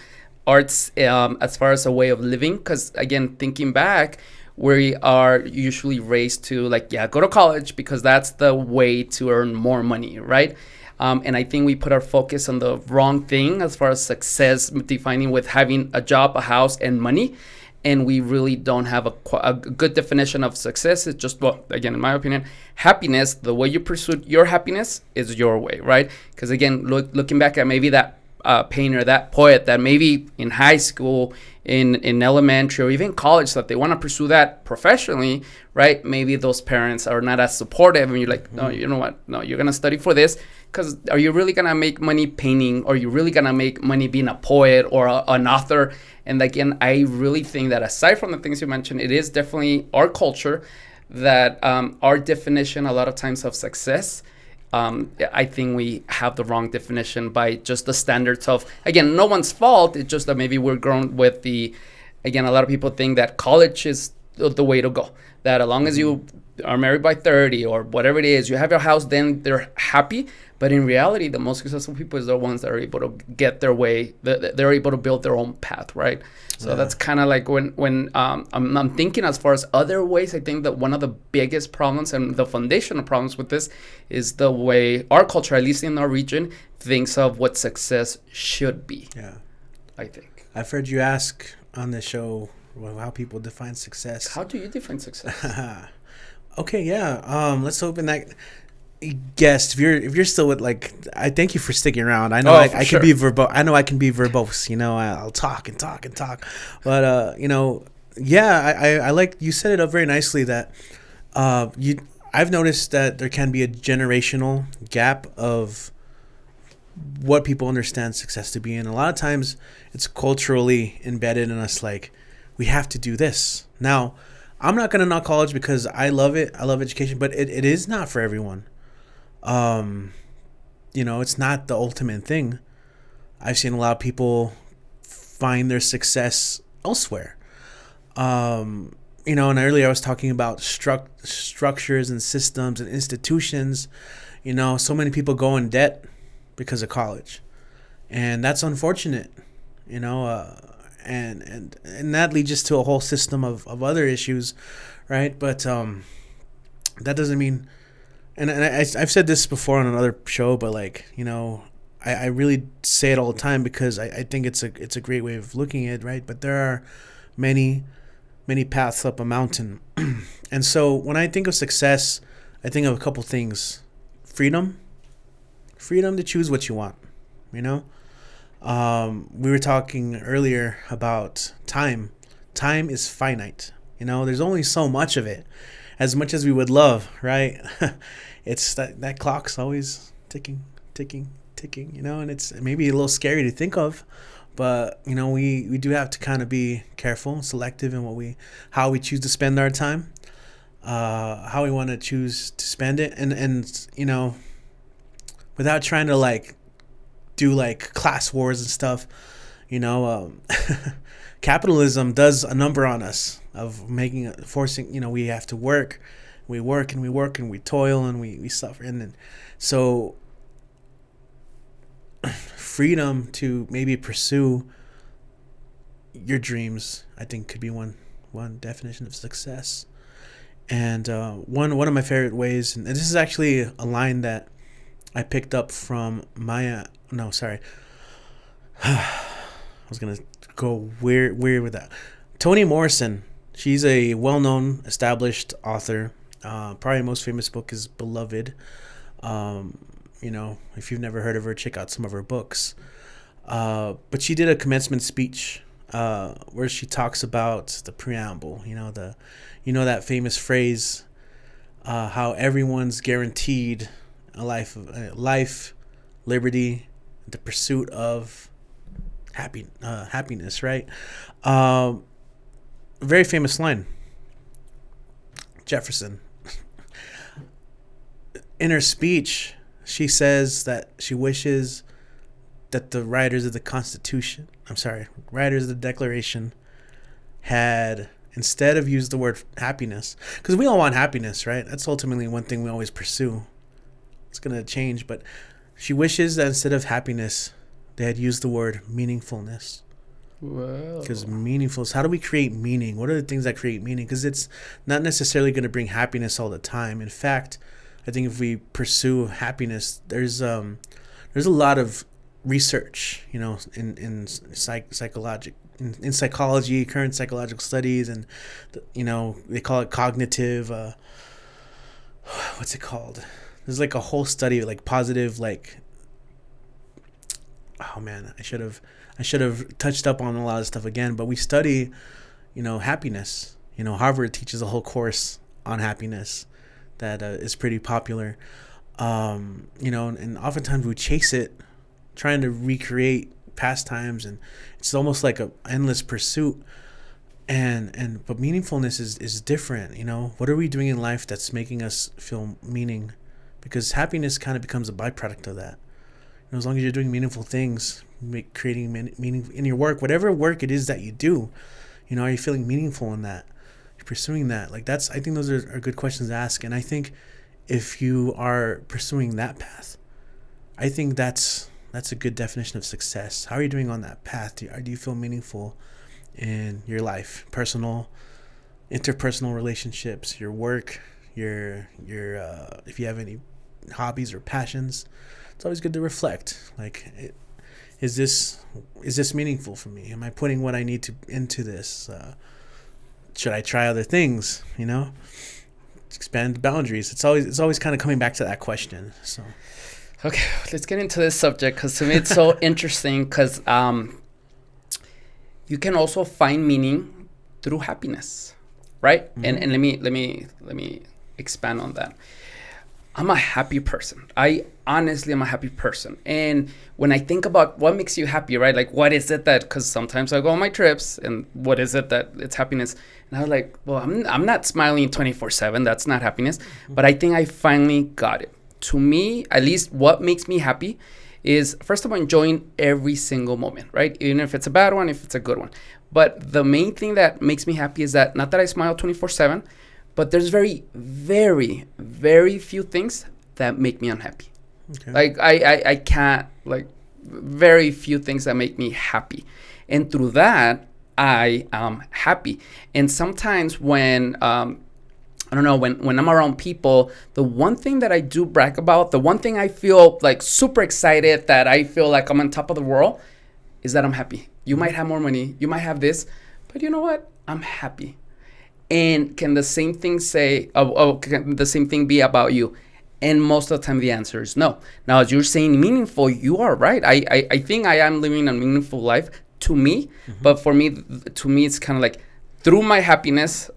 arts as far as a way of living? Because again, thinking back, we are usually raised to go to college because that's the way to earn more money, right? And I think we put our focus on the wrong thing as far as success, defining with having a job, a house, and money. And we really don't have a good definition of success. It's just, again, in my opinion, happiness, the way you pursue your happiness is your way, right? Because again, looking back at maybe that painter, that poet that maybe in high school, in elementary or even college, that they want to pursue that professionally, right? Maybe those parents are not as supportive and you're like, no, you know what? No, you're going to study for this. Because are you really going to make money painting? Or are you really going to make money being a poet or an author? And again, I really think that aside from the things you mentioned, it is definitely our culture that our definition a lot of times of success, I think we have the wrong definition by just the standards of, again, no one's fault. It's just that maybe we're grown with again, a lot of people think that college is the way to go. That as long as you are married by 30 or whatever it is, you have your house, then they're happy. But in reality, the most successful people is the ones that are able to get their way. They're able to build their own path, right? So that's kind of like when I'm thinking as far as other ways, I think that one of the biggest problems and the foundational problems with this is the way our culture, at least in our region, thinks of what success should be. Yeah. I think. I've heard you ask on the show how people define success. How do you define success? Okay, yeah. Let's open that. Guest, if you're still with I thank you for sticking around. I know I can be I can be verbose. I'll talk and talk and talk, but I like you set it up very nicely that I've noticed that there can be a generational gap of what people understand success to be, and a lot of times it's culturally embedded in us. Like, we have to do this. Now, I'm not gonna knock college because I love it. I love education, but it is not for everyone. It's not the ultimate thing. I've seen a lot of people find their success elsewhere. And earlier I was talking about structures and systems and institutions. So many people go in debt because of college, and that's unfortunate. And that leads us to a whole system of other issues, right? But that doesn't mean. And I've said this before on another show, but I really say it all the time because I think it's a great way of looking at it, right? But there are many paths up a mountain. And so when I think of success, I think of a couple things. Freedom to choose what you want, we were talking earlier about time. Time is finite. There's only so much of it, as much as we would love, right? It's that clock's always ticking, and it's maybe a little scary to think of, but we do have to kind of be careful, selective in how we choose to spend our time, how we want to choose to spend it, and without trying to do class wars and stuff. Capitalism does a number on us of forcing, we have to work. We work and we work and we toil and we suffer. And then, so freedom to maybe pursue your dreams, I think could be one definition of success. And one of my favorite ways, and this is actually a line that I picked up from Maya. No, sorry. I was gonna go weird with that. Toni Morrison. She's a well-known, established author. Probably most famous book is Beloved. If you've never heard of her, check out some of her books. But she did a commencement speech where she talks about the preamble. That famous phrase, how everyone's guaranteed a life, liberty, the pursuit of happiness, right? Very famous line. Jefferson. In her speech, she says that she wishes that the writers of the Declaration had, instead of used the word happiness, because we all want happiness, right? That's ultimately one thing we always pursue. It's going to change, but she wishes that instead of happiness, they had used the word meaningfulness. Wow. Because meaningful, how do we create meaning? What are the things that create meaning? Because it's not necessarily going to bring happiness all the time. In fact, I think if we pursue happiness, there's a lot of research, in psychology, current psychological studies, and they call it cognitive. What's it called? There's like a whole study of positive, oh man, I should have touched up on a lot of stuff again, but we study, happiness. Harvard teaches a whole course on happiness that is pretty popular. And oftentimes we chase it, trying to recreate past times, and it's almost like a endless pursuit. But meaningfulness is different. What are we doing in life that's making us feel meaning? Because happiness kind of becomes a byproduct of that. As long as you're doing meaningful things, creating meaning in your work, whatever work it is that you do, are you feeling meaningful in that? You're pursuing that. I think those are good questions to ask. And I think if you are pursuing that path, I think that's a good definition of success. How are you doing on that path? Do you feel meaningful in your life, personal, interpersonal relationships, your work, your if you have any hobbies or passions? It's always good to reflect. Is this meaningful for me? Am I putting what I need to into this? Should I try other things? Expand boundaries. It's always kind of coming back to that question. So, okay, let's get into this subject, because to me it's so interesting. Because you can also find meaning through happiness, right? Mm-hmm. And let me expand on that. I'm a happy person. I honestly am a happy person. And when I think about what makes you happy, right? What is it that, because sometimes I go on my trips, and what is it that it's happiness? And I was like, well, I'm not smiling 24/7. That's not happiness. Mm-hmm. But I think I finally got it. To me, at least what makes me happy is, first of all, enjoying every single moment, right? Even if it's a bad one, if it's a good one. But the main thing that makes me happy is that, not that I smile 24/7, but there's very, very, very few things that make me unhappy. Okay. I can't, very few things that make me happy. And through that, I am happy. And sometimes when, when I'm around people, the one thing that I do brag about, the one thing I feel super excited, that I feel like I'm on top of the world, is that I'm happy. You might have more money, you might have this, but you know what? I'm happy. And can the same thing can the same thing be about you? And most of the time the answer is no. Now, as you're saying meaningful, you are right. I think I am living a meaningful life to me. Mm-hmm. But for me, it's kind of through my happiness,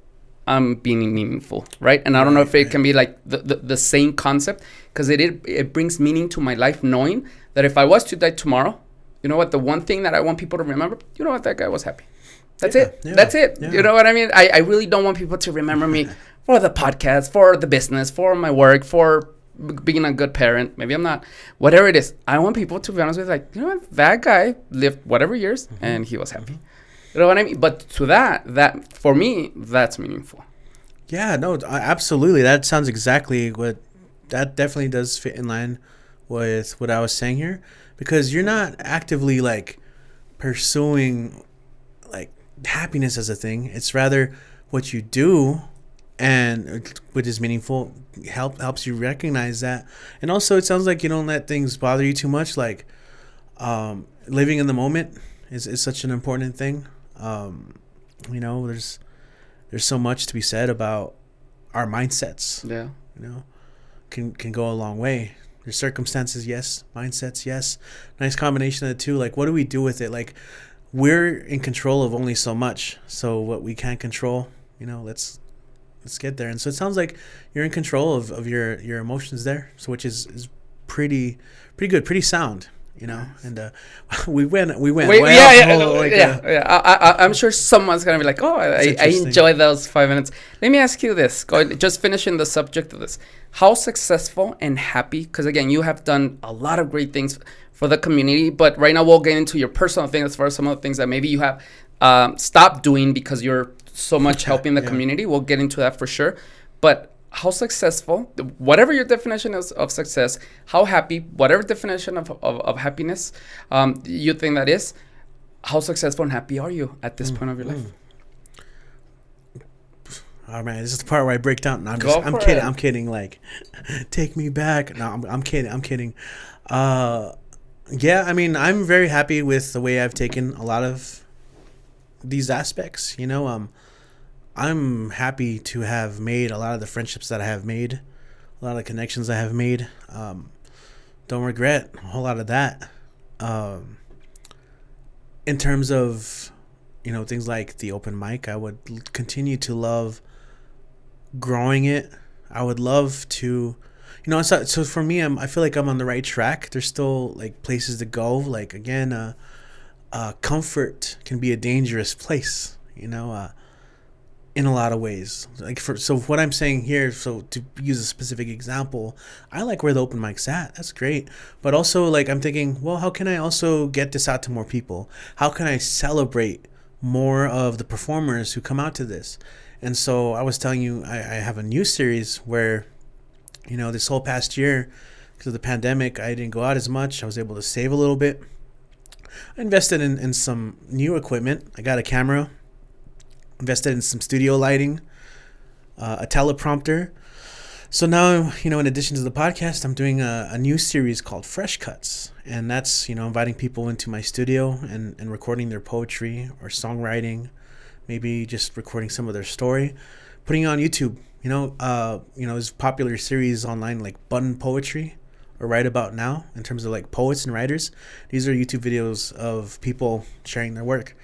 I'm being meaningful, right? And I don't know if it can be the same concept, because it brings meaning to my life, knowing that if I was to die tomorrow, you know what? The one thing that I want people to remember, you know what? That guy was happy. That's it. Yeah. That's it. Yeah. You know what I mean? I really don't want people to remember me for the podcast, for the business, for my work, for being a good parent. Maybe I'm not. Whatever it is, I want people to be honest with, you know what? That guy lived whatever years, mm-hmm. and he was happy. Mm-hmm. You know what I mean? But to that for me, that's meaningful. Yeah, no, absolutely. That sounds exactly what, that definitely does fit in line with what I was saying here. because you're not actively like pursuing like happiness as a thing. It's rather what you do, and which is meaningful, helps you recognize that. And also it sounds like you don't let things bother you too much. Like living in the moment is such an important thing. You know, there's so much to be said about our mindsets. Yeah. You know, can go a long way. There's circumstances, yes. Mindsets, yes. Nice combination of the two. Like, what do we do with it? Like, we're in control of only so much. So what we can't control, you know, let's get there. And so it sounds like you're in control of your emotions there. So which is pretty good, pretty sound. You know, and we went. I'm sure someone's gonna be like, "Oh, I enjoyed those 5 minutes." Let me ask you this. Just finishing the subject of this. How successful and happy? Because again, you have done a lot of great things for the community. But right now, we'll get into your personal thing as far as some of the things that maybe you have stopped doing because you're so much helping the community. We'll get into that for sure. But how successful, whatever your definition is of success, how happy, whatever definition of happiness you think that is, how successful and happy are you at this point of your life? Oh man, this is the part where I break down. No, I'm kidding. Like, take me back. No, I'm kidding. Yeah, I mean, I'm very happy with the way I've taken a lot of these aspects. You know, I'm happy to have made a lot of the friendships that I have made, a lot of the connections I have made. Don't regret a whole lot of that. In terms of, you know, things like the open mic, I would continue to love growing it. I would love to, you know, so for me, I feel like I'm on the right track. There's still like places to go. Like again, comfort can be a dangerous place, you know, in a lot of ways. Like so what I'm saying here, so to use a specific example, I like where the open mic's at. That's great. But also like I'm thinking, well, how can I also get this out to more people? How can I celebrate more of the performers who come out to this? And so I was telling you, I have a new series where, you know, this whole past year, because of the pandemic, I didn't go out as much. I was able to save a little bit. I invested in some new equipment. I got a camera, invested in some studio lighting, a teleprompter. So now, you know, in addition to the podcast, I'm doing a new series called Fresh Cuts. And that's, you know, inviting people into my studio and recording their poetry or songwriting, maybe just recording some of their story, putting it on YouTube. You know, there's popular series online like Button Poetry or Right About Now in terms of like poets and writers. These are YouTube videos of people sharing their work.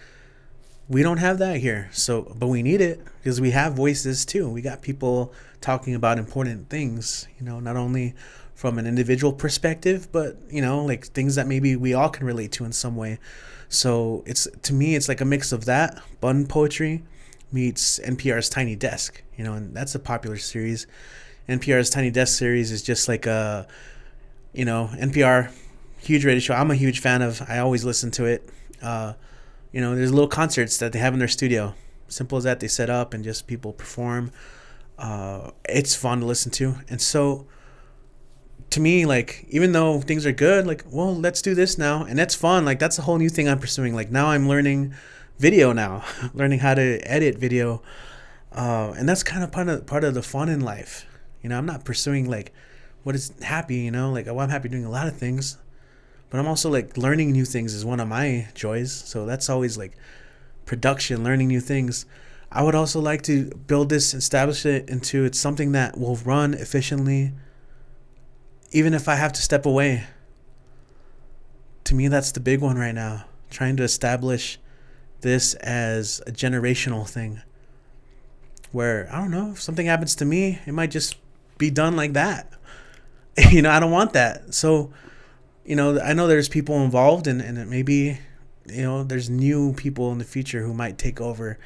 We don't have that here, but we need it because we have voices too. We got people talking about important things, you know, not only from an individual perspective, but, you know, like things that maybe we all can relate to in some way. So to me, it's like a mix of that, Bun Poetry meets NPR's Tiny Desk, you know, and that's a popular series. NPR's Tiny Desk series is just like a, you know, NPR, huge radio show. I'm a huge fan of. I always listen to it. You know, there's little concerts that they have in their studio. Simple as that. They set up and just people perform. It's fun to listen to. And so to me, like, even though things are good, like, well, let's do this now. And that's fun. Like, that's a whole new thing I'm pursuing. Like, now I'm learning video now, learning how to edit video. And that's kind of part of the fun in life. You know, I'm not pursuing, like, what is happy, you know? Like, well, I'm happy doing a lot of things. But I'm also like learning new things is one of my joys. So that's always like production, learning new things. I would also like to build this, establish it into it's something that will run efficiently, even if I have to step away. To me, that's the big one right now. Trying to establish this as a generational thing where, I don't know, if something happens to me, it might just be done like that. You know, I don't want that. So, you know, I know there's people involved and it maybe, you know, there's new people in the future who might take over.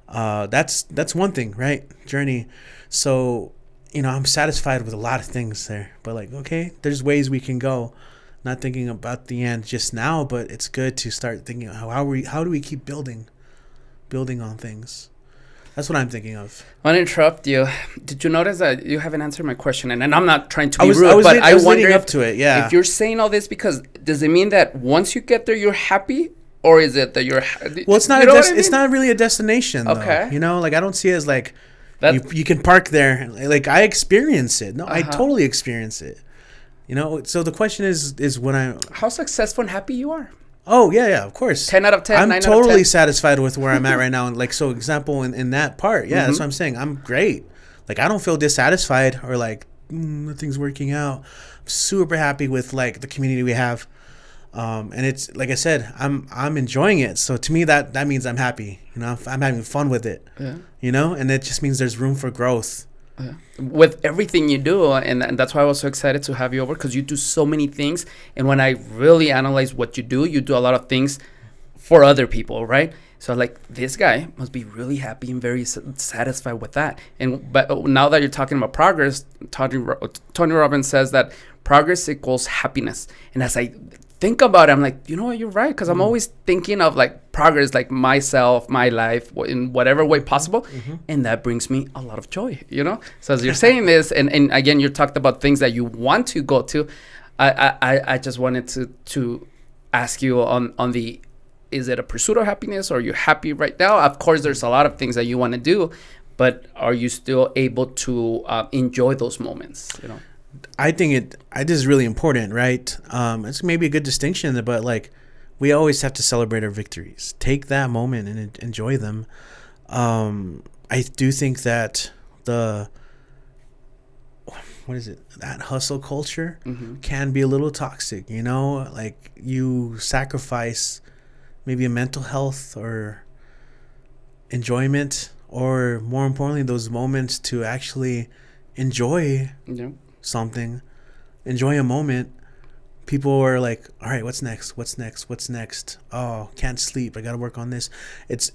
That's one thing, right? Journey. So, you know, I'm satisfied with a lot of things there, but like, okay, there's ways we can go. Not thinking about the end just now, but it's good to start thinking how do we keep building on things. That's what I'm thinking of. I want to interrupt you. Did you notice that you haven't answered my question? And I'm not trying to be rude, but I was wonder leading up to it. Yeah. If you're saying all this because does it mean that once you get there you're happy, or is it that you're? Well, it's not. It's not really a destination. Okay. Though, you know, like I don't see it as like you can park there. Like I experience it. No, I totally experience it. You know. So the question is when I how successful and happy you are. Oh yeah, of course. 10 out of 10. I'm 9 totally out of 10. satisfied with where I'm at right now. And like, so example in that part, yeah, that's what I'm saying. I'm great. Like, I don't feel dissatisfied or like nothing's working out. I'm super happy with like the community we have, and it's like I said, I'm enjoying it. So to me, that means I'm happy. You know, I'm having fun with it. Yeah. You know, and it just means there's room for growth. Yeah. With everything you do, and that's why I was so excited to have you over, because you do so many things, and when I really analyze what you do a lot of things for other people, right? So like, this guy must be really happy and very satisfied with that. But now that you're talking about progress, Tony Robbins says that progress equals happiness, and as I think about it, I'm like, you know what, you're right, because I'm always thinking of like progress, like myself, my life, in whatever way possible, and that brings me a lot of joy, you know. So as you're saying this, and again, you talked about things that you want to go to, I just wanted to ask you on the, is it a pursuit of happiness, or are you happy right now? Of course, there's a lot of things that you want to do, but are you still able to enjoy those moments, you know? I think it is really important, right? It's maybe a good distinction, but like we always have to celebrate our victories. Take that moment and enjoy them. I do think that that hustle culture can be a little toxic, you know? Like you sacrifice maybe a mental health or enjoyment, or more importantly, those moments to actually enjoy something, enjoy a moment. People are like, all right, what's next? Oh, can't sleep, I gotta work on this. It's,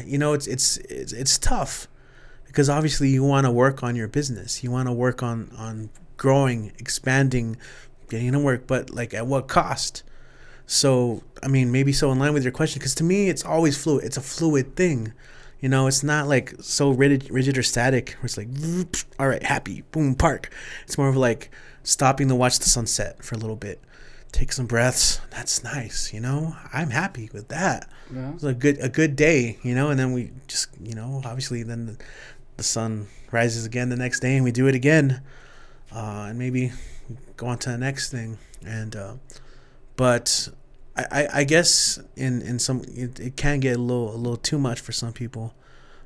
you know, it's tough, because obviously you want to work on your business, you want to work on growing, expanding, getting to work, but like at what cost? So I mean, maybe so in line with your question, because to me it's always fluid. It's a fluid thing. You know, it's not like so rigid or static where it's like, all right, happy, boom, park. It's more of like stopping to watch the sunset for a little bit, take some breaths. That's nice, you know. I'm happy with that. Yeah. It's a good day, you know. And then we just, you know, obviously then the sun rises again the next day, and we do it again, and maybe go on to the next thing. And but I guess in some it can get a little too much for some people.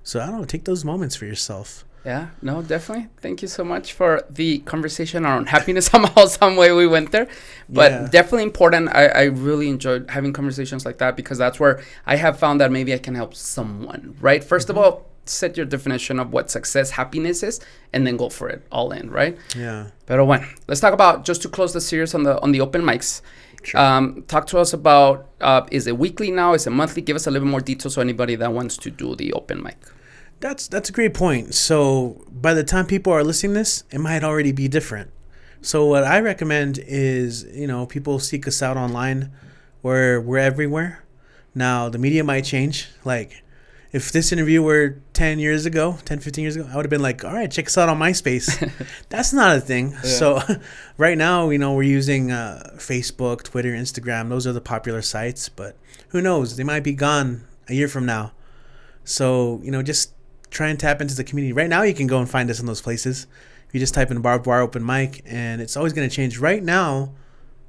So I don't know, take those moments for yourself. Yeah, no, definitely. Thank you so much for the conversation around happiness. Somehow, some way we went there. But definitely important. I really enjoyed having conversations like that, because that's where I have found that maybe I can help someone, right? First of all, set your definition of what success, happiness is, and then go for it all in, right? Yeah. Pero bueno, let's talk about, just to close the series on the open mics. Sure. Talk to us about, is it weekly now? Is it monthly? Give us a little more detail so anybody that wants to do the open mic. That's a great point. So by the time people are listening to this, it might already be different. So what I recommend is, you know, people seek us out online, where we're everywhere. Now the media might change. Like if this interview were 15 years ago, I would have been like, all right, check us out on MySpace. That's not a thing. Yeah. So right now, you know, we're using Facebook, Twitter, Instagram. Those are the popular sites, but who knows? They might be gone a year from now. So, you know, just try and tap into the community. Right now, you can go and find us in those places. You just type in Barbed Wire Open Mic, and it's always going to change. Right now,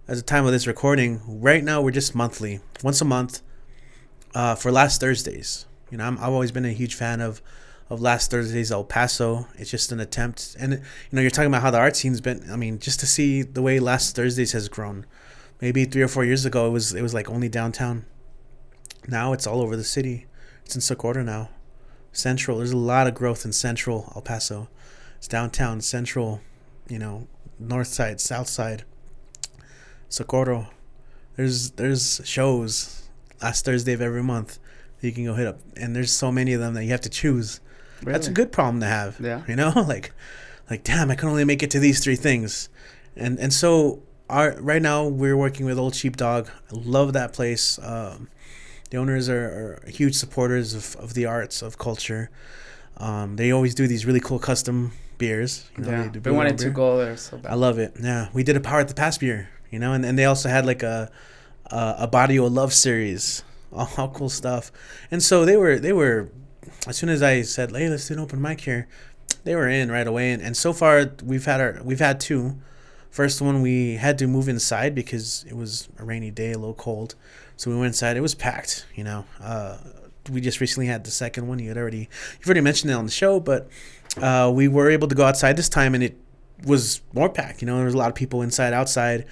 at the time of this recording, right now we're just monthly, once a month, for Last Thursdays. You know, I've always been a huge fan of Last Thursdays El Paso. It's just an attempt. And, you know, you're talking about how the art scene's been, I mean, just to see the way Last Thursdays has grown. Maybe 3 or 4 years ago, it was like only downtown. Now it's all over the city. It's in Socorro now. Central, there's a lot of growth in Central El Paso. It's downtown, Central, you know, north side, south side, Socorro. There's shows last Thursday of every month that you can go hit up, and there's so many of them that you have to choose. Really? That's a good problem to have. Yeah. You know, like damn, I can only make it to these 3 things, and so right now we're working with Old Sheepdog. I love that place. The owners are huge supporters of the arts, of culture. They always do these really cool custom beers. You know, Yeah, they we wanted to go there so bad. I love it. Yeah, we did a Power at the Past beer, you know, and they also had like a Barrio Love series, all cool stuff. And so they were as soon as I said, hey, let's do an open mic here, they were in right away. And so far we've had two. First one, we had to move inside because it was a rainy day, a little cold, so we went inside. It was packed, you know. We just recently had the second one. You've already mentioned it on the show, but we were able to go outside this time, and it was more packed. You know, there was a lot of people inside, outside.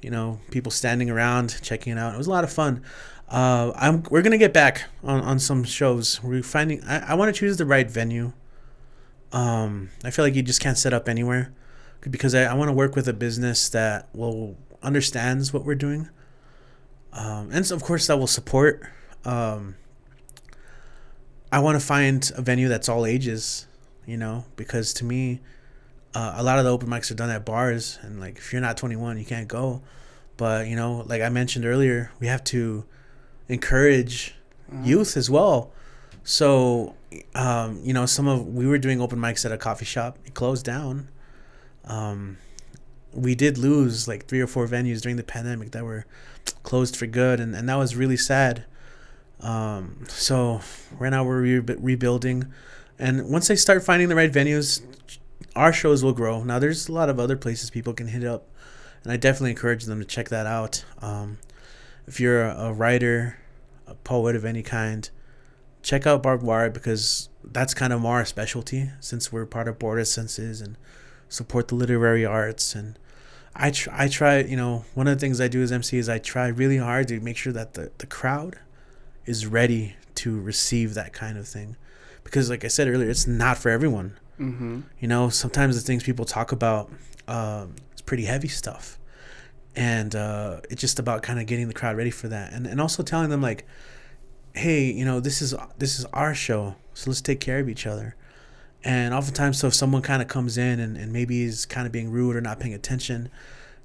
You know, people standing around checking it out. It was a lot of fun. We're gonna get back on some shows. We're finding. I want to choose the right venue. I feel like you just can't set up anywhere, because I want to work with a business that will understands what we're doing, and so of course that will support. I want to find a venue that's all ages, you know, because to me, a lot of the open mics are done at bars, and like if you're not 21, you can't go. But you know, like I mentioned earlier, we have to encourage youth as well. So, you know, we were doing open mics at a coffee shop. It closed down. We did lose like 3 or 4 venues during the pandemic that were closed for good, and that was really sad. So right now we're rebuilding, and once they start finding the right venues, our shows will grow. Now there's a lot of other places people can hit up, and I definitely encourage them to check that out. If you're a writer, a poet of any kind, check out Barbed Wire, because that's kind of more our specialty, since we're part of Border Senses and support the literary arts. And I try, you know, one of the things I do as MC is I try really hard to make sure that the crowd is ready to receive that kind of thing, because like I said earlier, it's not for everyone. Mm-hmm. You know, sometimes the things people talk about, it's pretty heavy stuff, and it's just about kind of getting the crowd ready for that, and also telling them like, hey, you know, this is our show, so let's take care of each other. And oftentimes, so if someone kind of comes in and maybe is kind of being rude or not paying attention,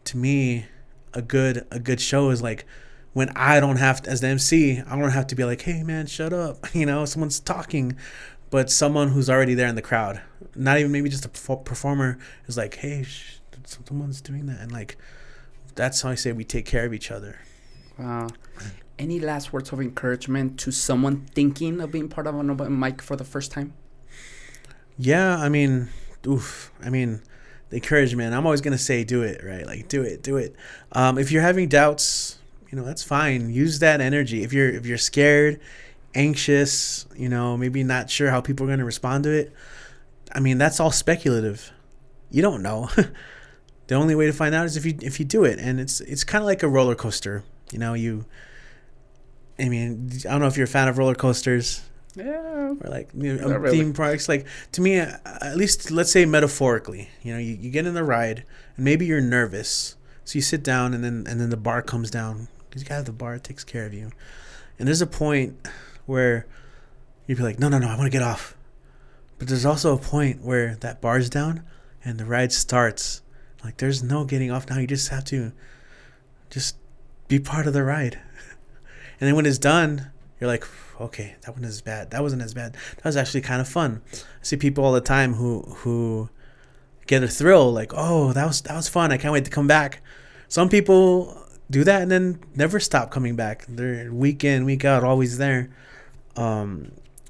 to me, a good show is like when I don't have to, as the MC, I don't have to be like, hey man, shut up, you know, someone's talking, but someone who's already there in the crowd, not even maybe just a performer, is like, hey, someone's doing that, and like that's how I say we take care of each other. Wow. Any last words of encouragement to someone thinking of being part of an open mic for the first time? Yeah, I mean, the encouragement, I'm always going to say do it, right? Like, do it. If you're having doubts, you know, that's fine. Use that energy. If you're scared, anxious, you know, maybe not sure how people are going to respond to it, I mean, that's all speculative. You don't know. The only way to find out is if you do it. And it's kind of like a roller coaster. You know, I don't know if you're a fan of roller coasters. Yeah. Or like, you know, theme parks. Like, to me, at least let's say metaphorically, you know, you get in the ride and maybe you're nervous, so you sit down and then the bar comes down, because you got the bar, it takes care of you. And there's a point where you'd be like, no, I want to get off. But there's also a point where that bar's down and the ride starts. Like, there's no getting off now. You just have to just be part of the ride. And then when it's done, you're like, okay, that wasn't as bad. That was actually kind of fun. I see people all the time who get a thrill, like, oh, that was fun, I can't wait to come back. Some people do that and then never stop coming back. They're week in, week out, always there.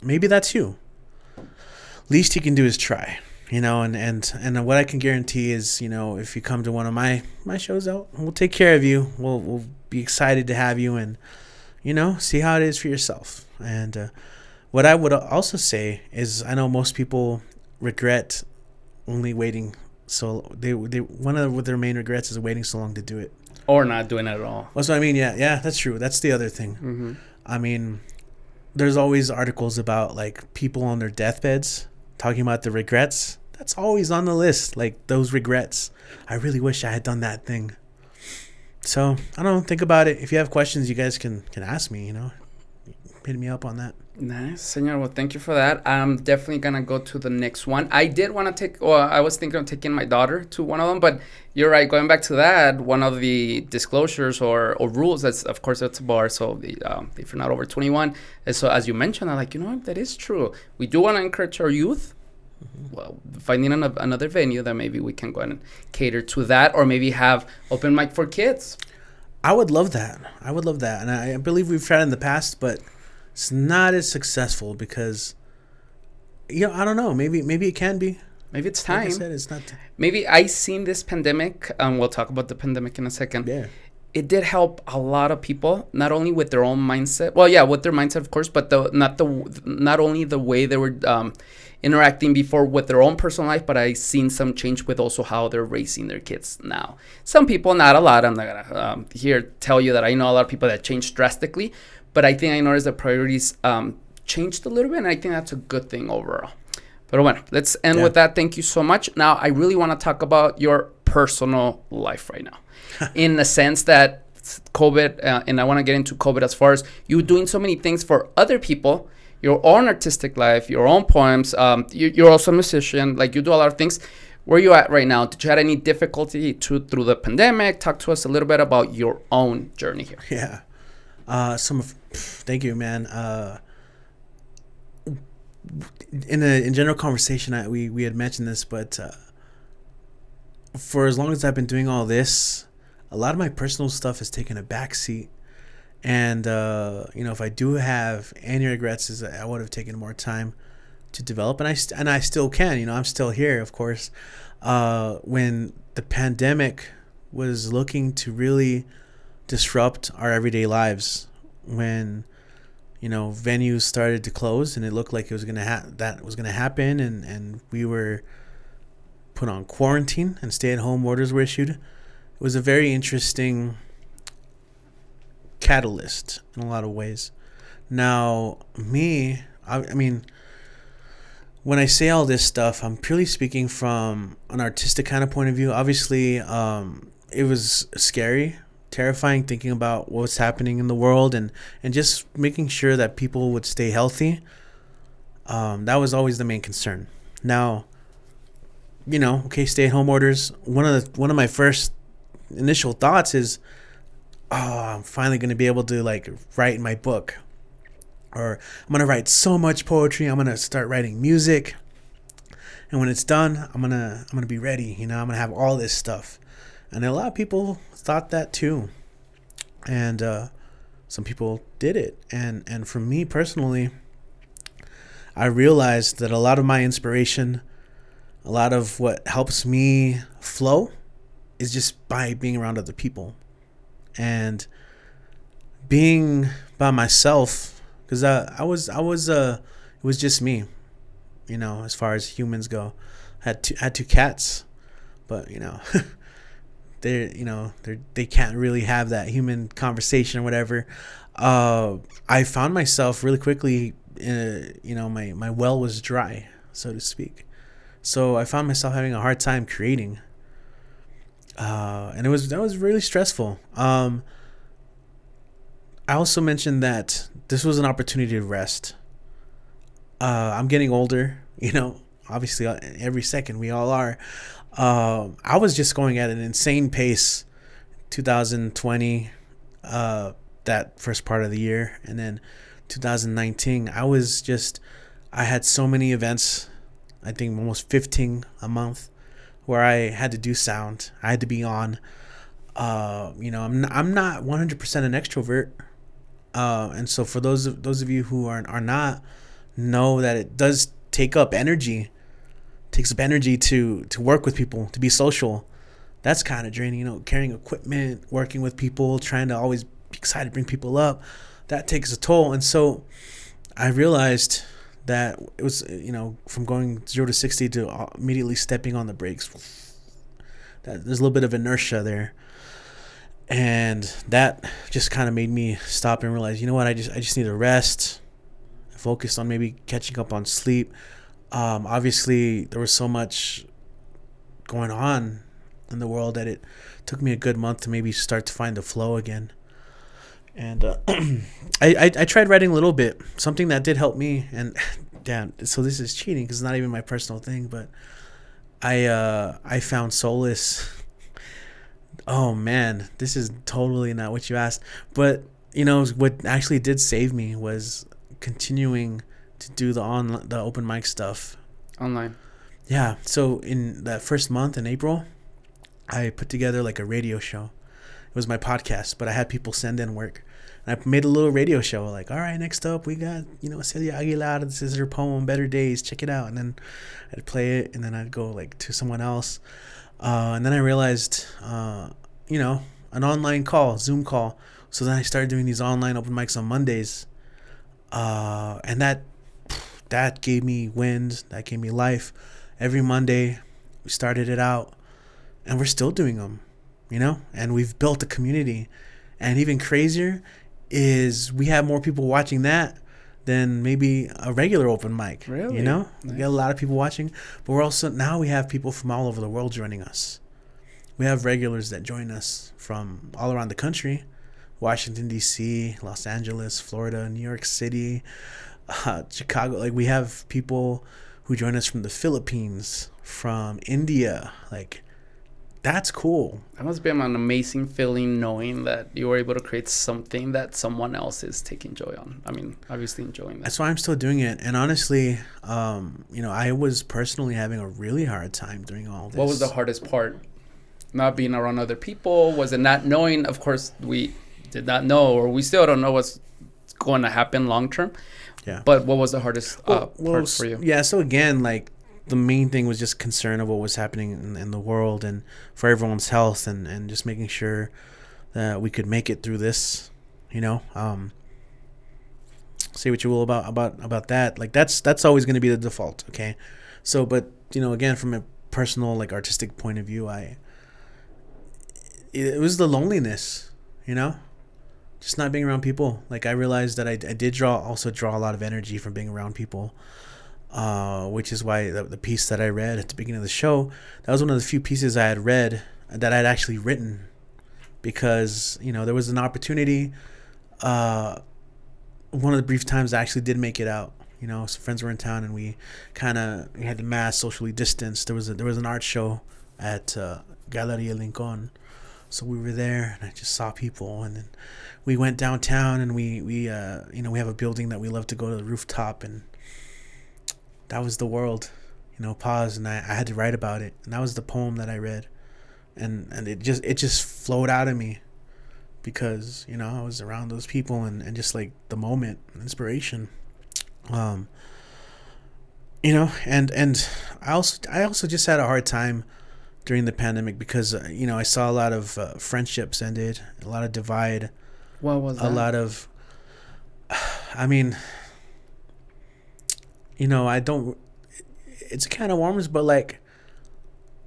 Maybe that's you. Least you can do is try, you know, and what I can guarantee is, you know, if you come to one of my shows out, we'll take care of you. We'll be excited to have you, and you know, see how it is for yourself. And what I would also say is, I know most people regret only waiting, so they one of their main regrets is waiting so long to do it, or not doing it at all. That's what I mean. Yeah, that's true. That's the other thing. Mm-hmm. I mean, there's always articles about like people on their deathbeds talking about the regrets. That's always on the list, like those regrets. I really wish I had done that thing. So I don't know, think about it. If you have questions, you guys can ask me, you know. hitting me up on that. Nice, senor. Well, thank you for that. I'm definitely gonna go to the next one. I did want to take, well, I was thinking of taking my daughter to one of them, but you're right. Going back to that, one of the disclosures or rules, that's of course it's a bar. So if you're not over 21, and so as you mentioned, I'm like, you know what, that is true. We do want to encourage our youth. Well, finding another venue that maybe we can go and cater to that, or maybe have open mic for kids. I would love that. And I believe we've tried in the past, but it's not as successful because, I don't know. Maybe it can be. Maybe it's time. Like I said, it's not. Maybe I seen this pandemic. We'll talk about the pandemic in a second. Yeah. It did help a lot of people, not only with their own mindset. Well, yeah, with their mindset, of course, but not only the way they were interacting before with their own personal life, but I seen some change with also how they're raising their kids now. Some people, not a lot. I'm not gonna here tell you that I know a lot of people that changed drastically, but I think I noticed the priorities changed a little bit, and I think that's a good thing overall. But bueno, let's end with that. Thank you so much. Now, I really want to talk about your personal life right now, in the sense that COVID, and I want to get into COVID as far as you doing so many things for other people, your own artistic life, your own poems. You're also a musician. Like, you do a lot of things. Where are you at right now? Did you have any difficulty through the pandemic? Talk to us a little bit about your own journey here. Yeah. Thank you, man. In general conversation, we had mentioned this, but for as long as I've been doing all this, a lot of my personal stuff has taken a backseat. And if I do have any regrets, is I would have taken more time to develop, and I still can. I'm still here, of course. When the pandemic was looking to really disrupt our everyday lives, when venues started to close, and it looked like it was gonna happen, and we were put on quarantine and stay-at-home orders were issued. It was a very interesting catalyst in a lot of ways. Now, I mean, when I say all this stuff, I'm purely speaking from an artistic kind of point of view. Obviously, it was scary, terrifying, thinking about what's happening in the world, and just making sure that people would stay healthy. That was always the main concern. Now, stay-at-home orders. One of my first initial thoughts is, I'm finally going to be able to write my book, or I'm going to write so much poetry. I'm going to start writing music. And when it's done, I'm going to be ready. I'm going to have all this stuff. And a lot of people thought that too. And some people did it. And for me personally, I realized that a lot of my inspiration, a lot of what helps me flow is just by being around other people. And being by myself, because it was just me, as far as humans go. I had two cats, but they can't really have that human conversation or whatever. I found myself really quickly, my well was dry, so to speak. So I found myself having a hard time creating. And that was really stressful. I also mentioned that this was an opportunity to rest. I'm getting older, obviously every second we all are. I was just going at an insane pace 2020, that first part of the year. And then 2019, I had so many events, I think almost 15 a month, where I had to do sound. I had to be on. I'm not 100% an extrovert, and so for those of you who are not, know that it does take up energy. It takes up energy to work with people, to be social. That's kind of draining. Carrying equipment, working with people, trying to always be excited to bring people up. That takes a toll, and so I realized that it was, from going 0 to 60 to immediately stepping on the brakes. That there's a little bit of inertia there, and that just kind of made me stop and realize, I just need to rest. I focused on maybe catching up on sleep. Obviously, there was so much going on in the world that it took me a good month to maybe start to find the flow again. And I tried writing a little bit, something that did help me. And damn, so this is cheating because it's not even my personal thing, but I found solace. Oh man, this is totally not what you asked. But what actually did save me was continuing to do the open mic stuff Online. Yeah. So in that first month in April, I put together like a radio show. It was my podcast, but I had people send in work. And I made a little radio show like, all right, next up we got, Celia Aguilar. This is her poem, Better Days. Check it out. And then I'd play it, and then I'd go like to someone else. And then I realized, an online call, Zoom call. So then I started doing these online open mics on Mondays. And that gave me wind. That gave me life. Every Monday, we started it out, and we're still doing them, and we've built a community. And even crazier is we have more people watching that than maybe a regular open mic. Really? Nice. We got a lot of people watching, but now we have people from all over the world joining us. We have regulars that join us from all around the country: Washington, D.C., Los Angeles, Florida, New York City, Chicago. Like, we have people who join us from the Philippines, from India. Like, that's cool. That must be an amazing feeling knowing that you were able to create something that someone else is taking joy on. I mean, obviously enjoying that. That's why I'm still doing it. And honestly, I was personally having a really hard time doing all this. What was the hardest part? Not being around other people? Was it not knowing? Of course, we did not know, or we still don't know what's going to happen long term. Yeah. But what was the hardest part for you? Yeah. So again, like, the main thing was just concern of what was happening in the world and for everyone's health, and just making sure that we could make it through this. Say what you will about that. Like, that's always going to be the default. Okay. So, but again, from a personal, like, artistic point of view, it was the loneliness. Just not being around people. Like, I realized that I did draw a lot of energy from being around people, which is why the piece that I read at the beginning of the show, that was one of the few pieces I had read that I'd actually written, because there was an opportunity. One of the brief times I actually did make it out. Some friends were in town, and we had the mass socially distanced. There was an art show at Galeria Lincoln. So we were there, and I just saw people, and then we went downtown, and we have a building that we love to go to the rooftop, and that was the world, pause, and I had to write about it, and that was the poem that I read, and it just flowed out of me, because I was around those people, and just like the moment, inspiration, and I also just had a hard time during the pandemic, because I saw a lot of friendships ended, a lot of divide. What was that? A lot of, I mean, I don't. It's a can of worms, but like,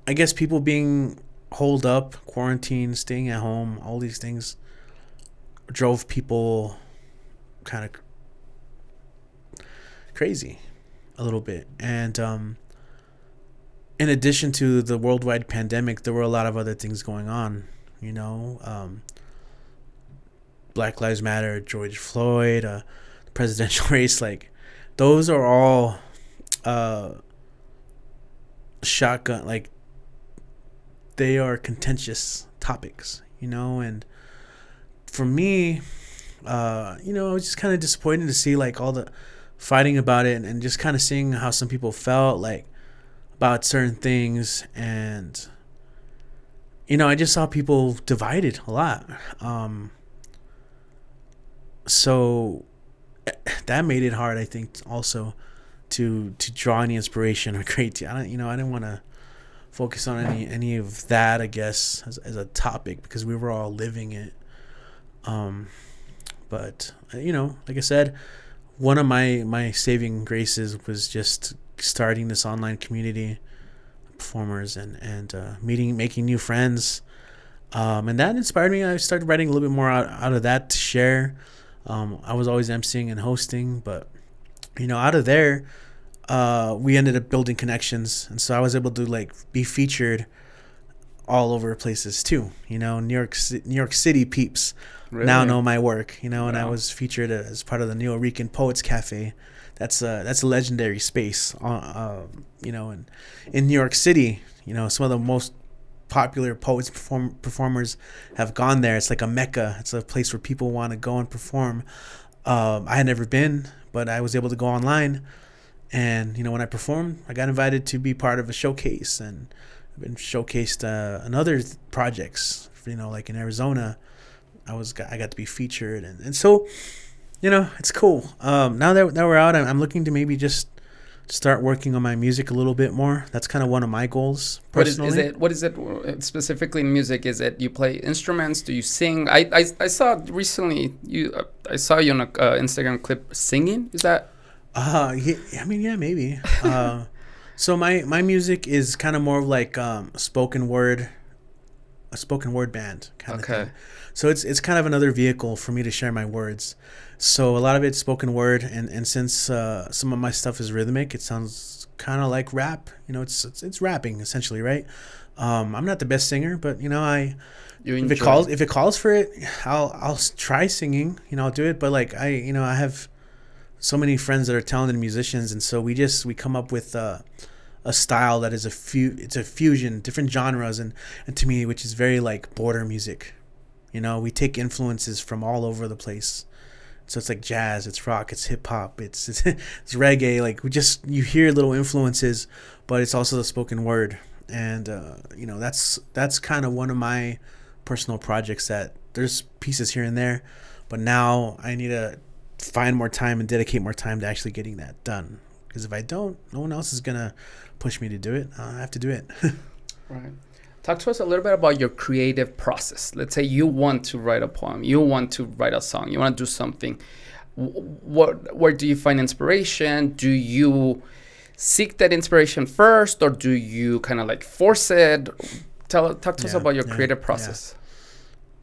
I guess people being holed up, quarantined, staying at home, all these things drove people kind of crazy a little bit, and in addition to the worldwide pandemic, there were a lot of other things going on, Black Lives Matter, George Floyd, the presidential race, like, those are all shotgun, like, they are contentious topics, and for me, I was just kind of disappointed to see, like, all the fighting about it, and just kind of seeing how some people felt, like, about certain things, and I just saw people divided a lot, so that made it hard, I think, also to draw any inspiration or create. I didn't want to focus on any of that, I guess, as a topic, because we were all living it, but like I said, one of my saving graces was just starting this online community, performers, and making new friends, and that inspired me. I started writing a little bit more out of that to share. I was always emceeing and hosting, but out of there, we ended up building connections, and so I was able to, like, be featured all over places too. New York City peeps now know my work, and Wow. I was featured as part of the Neo Rican Poets Cafe. That's a legendary space, in New York City. Some of the most popular poets performers have gone there. It's like a mecca. It's a place where people want to go and perform. I had never been, but I was able to go online, and when I performed, I got invited to be part of a showcase, and I've been showcased in other projects. Like in Arizona, I got to be featured, and so it's cool. Now that we're out, I'm looking to maybe just start working on my music a little bit more. That's kind of one of my goals personally. What is it specifically in music? Is it you play instruments? Do you sing? I saw recently I saw you on a Instagram clip singing. Is that? Yeah, maybe. So my music is kind of more of like a spoken word band kind of thing. So it's kind of another vehicle for me to share my words. So a lot of it's spoken word, and since some of my stuff is rhythmic, it sounds kind of like rap. It's rapping essentially, right? I'm not the best singer, but if it calls for it, I'll try singing. I'll do it. But like I have so many friends that are talented musicians, and so we come up with a style that is it's a fusion, different genres, and to me, which is very like border music. We take influences from all over the place. So it's like jazz, it's rock, it's hip hop, it's reggae. Like you hear little influences, but it's also the spoken word, and that's kind of one of my personal projects. That there's pieces here and there, but now I need to find more time and dedicate more time to actually getting that done. Because if I don't, no one else is gonna push me to do it. I have to do it. Right. Talk to us a little bit about your creative process. Let's say you want to write a poem, you want to write a song, you want to do something. Where do you find inspiration? Do you seek that inspiration first, or do you kind of like force it? Talk to us about your creative process.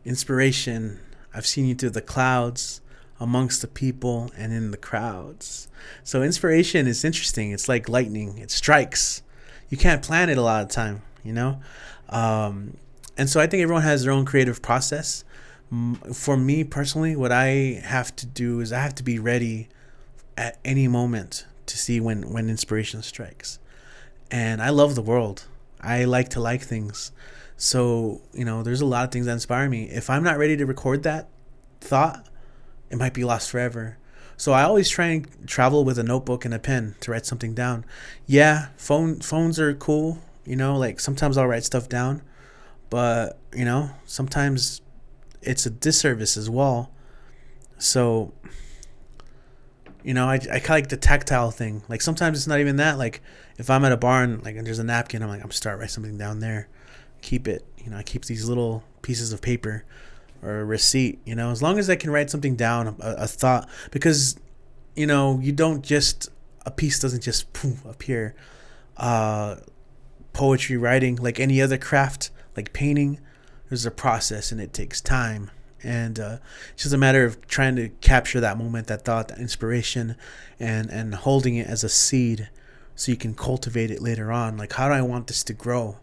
Inspiration. I've seen you through the clouds, amongst the people, and in the crowds. So inspiration is interesting. It's like lightning. It strikes. You can't plan it a lot of the time, and so I think everyone has their own creative process. For me personally, what I have to do is I have to be ready at any moment to see when inspiration strikes. And I love the world. I like to like things. So, there's a lot of things that inspire me. If I'm not ready to record that thought, it might be lost forever. So I always try and travel with a notebook and a pen to write something down. Yeah, phones are cool. Like sometimes I'll write stuff down, but sometimes it's a disservice as well. So I kind of like the tactile thing. Like sometimes it's not even that. Like if I'm at a bar and like and there's a napkin, I'm like, I'm start write something down there, keep it. I keep these little pieces of paper or a receipt. As long as I can write something down, a thought, because you don't just a piece doesn't just poof appear. Poetry writing, like any other craft, like painting, there's a process and it takes time, and it's just a matter of trying to capture that moment, that thought, that inspiration, and holding it as a seed so you can cultivate it later on. Like, how do I want this to grow?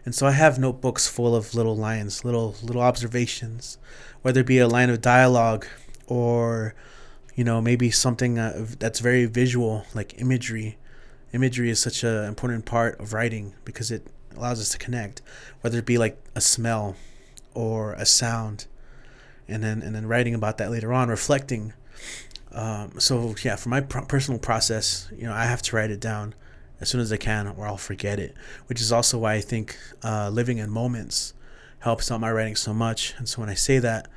And so I have notebooks full of little lines, little observations, whether it be a line of dialogue or maybe something that's very visual, like imagery. Imagery is such an important part of writing because it allows us to connect, whether it be like a smell or a sound, and then writing about that later on, reflecting. So yeah, for my personal process, I have to write it down as soon as I can, or I'll forget it. Which is also why I think living in moments helps out my writing so much. And so when I say that,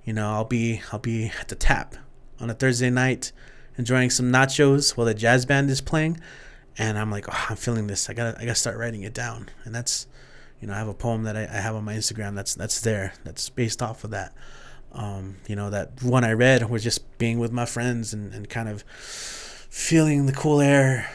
I'll be at the Tap on a Thursday night, enjoying some nachos while the jazz band is playing. And I'm like, I'm feeling this. I gotta start writing it down. And that's, I have a poem that I have on my Instagram that's there. That's based off of that. That one I read was just being with my friends and kind of feeling the cool air,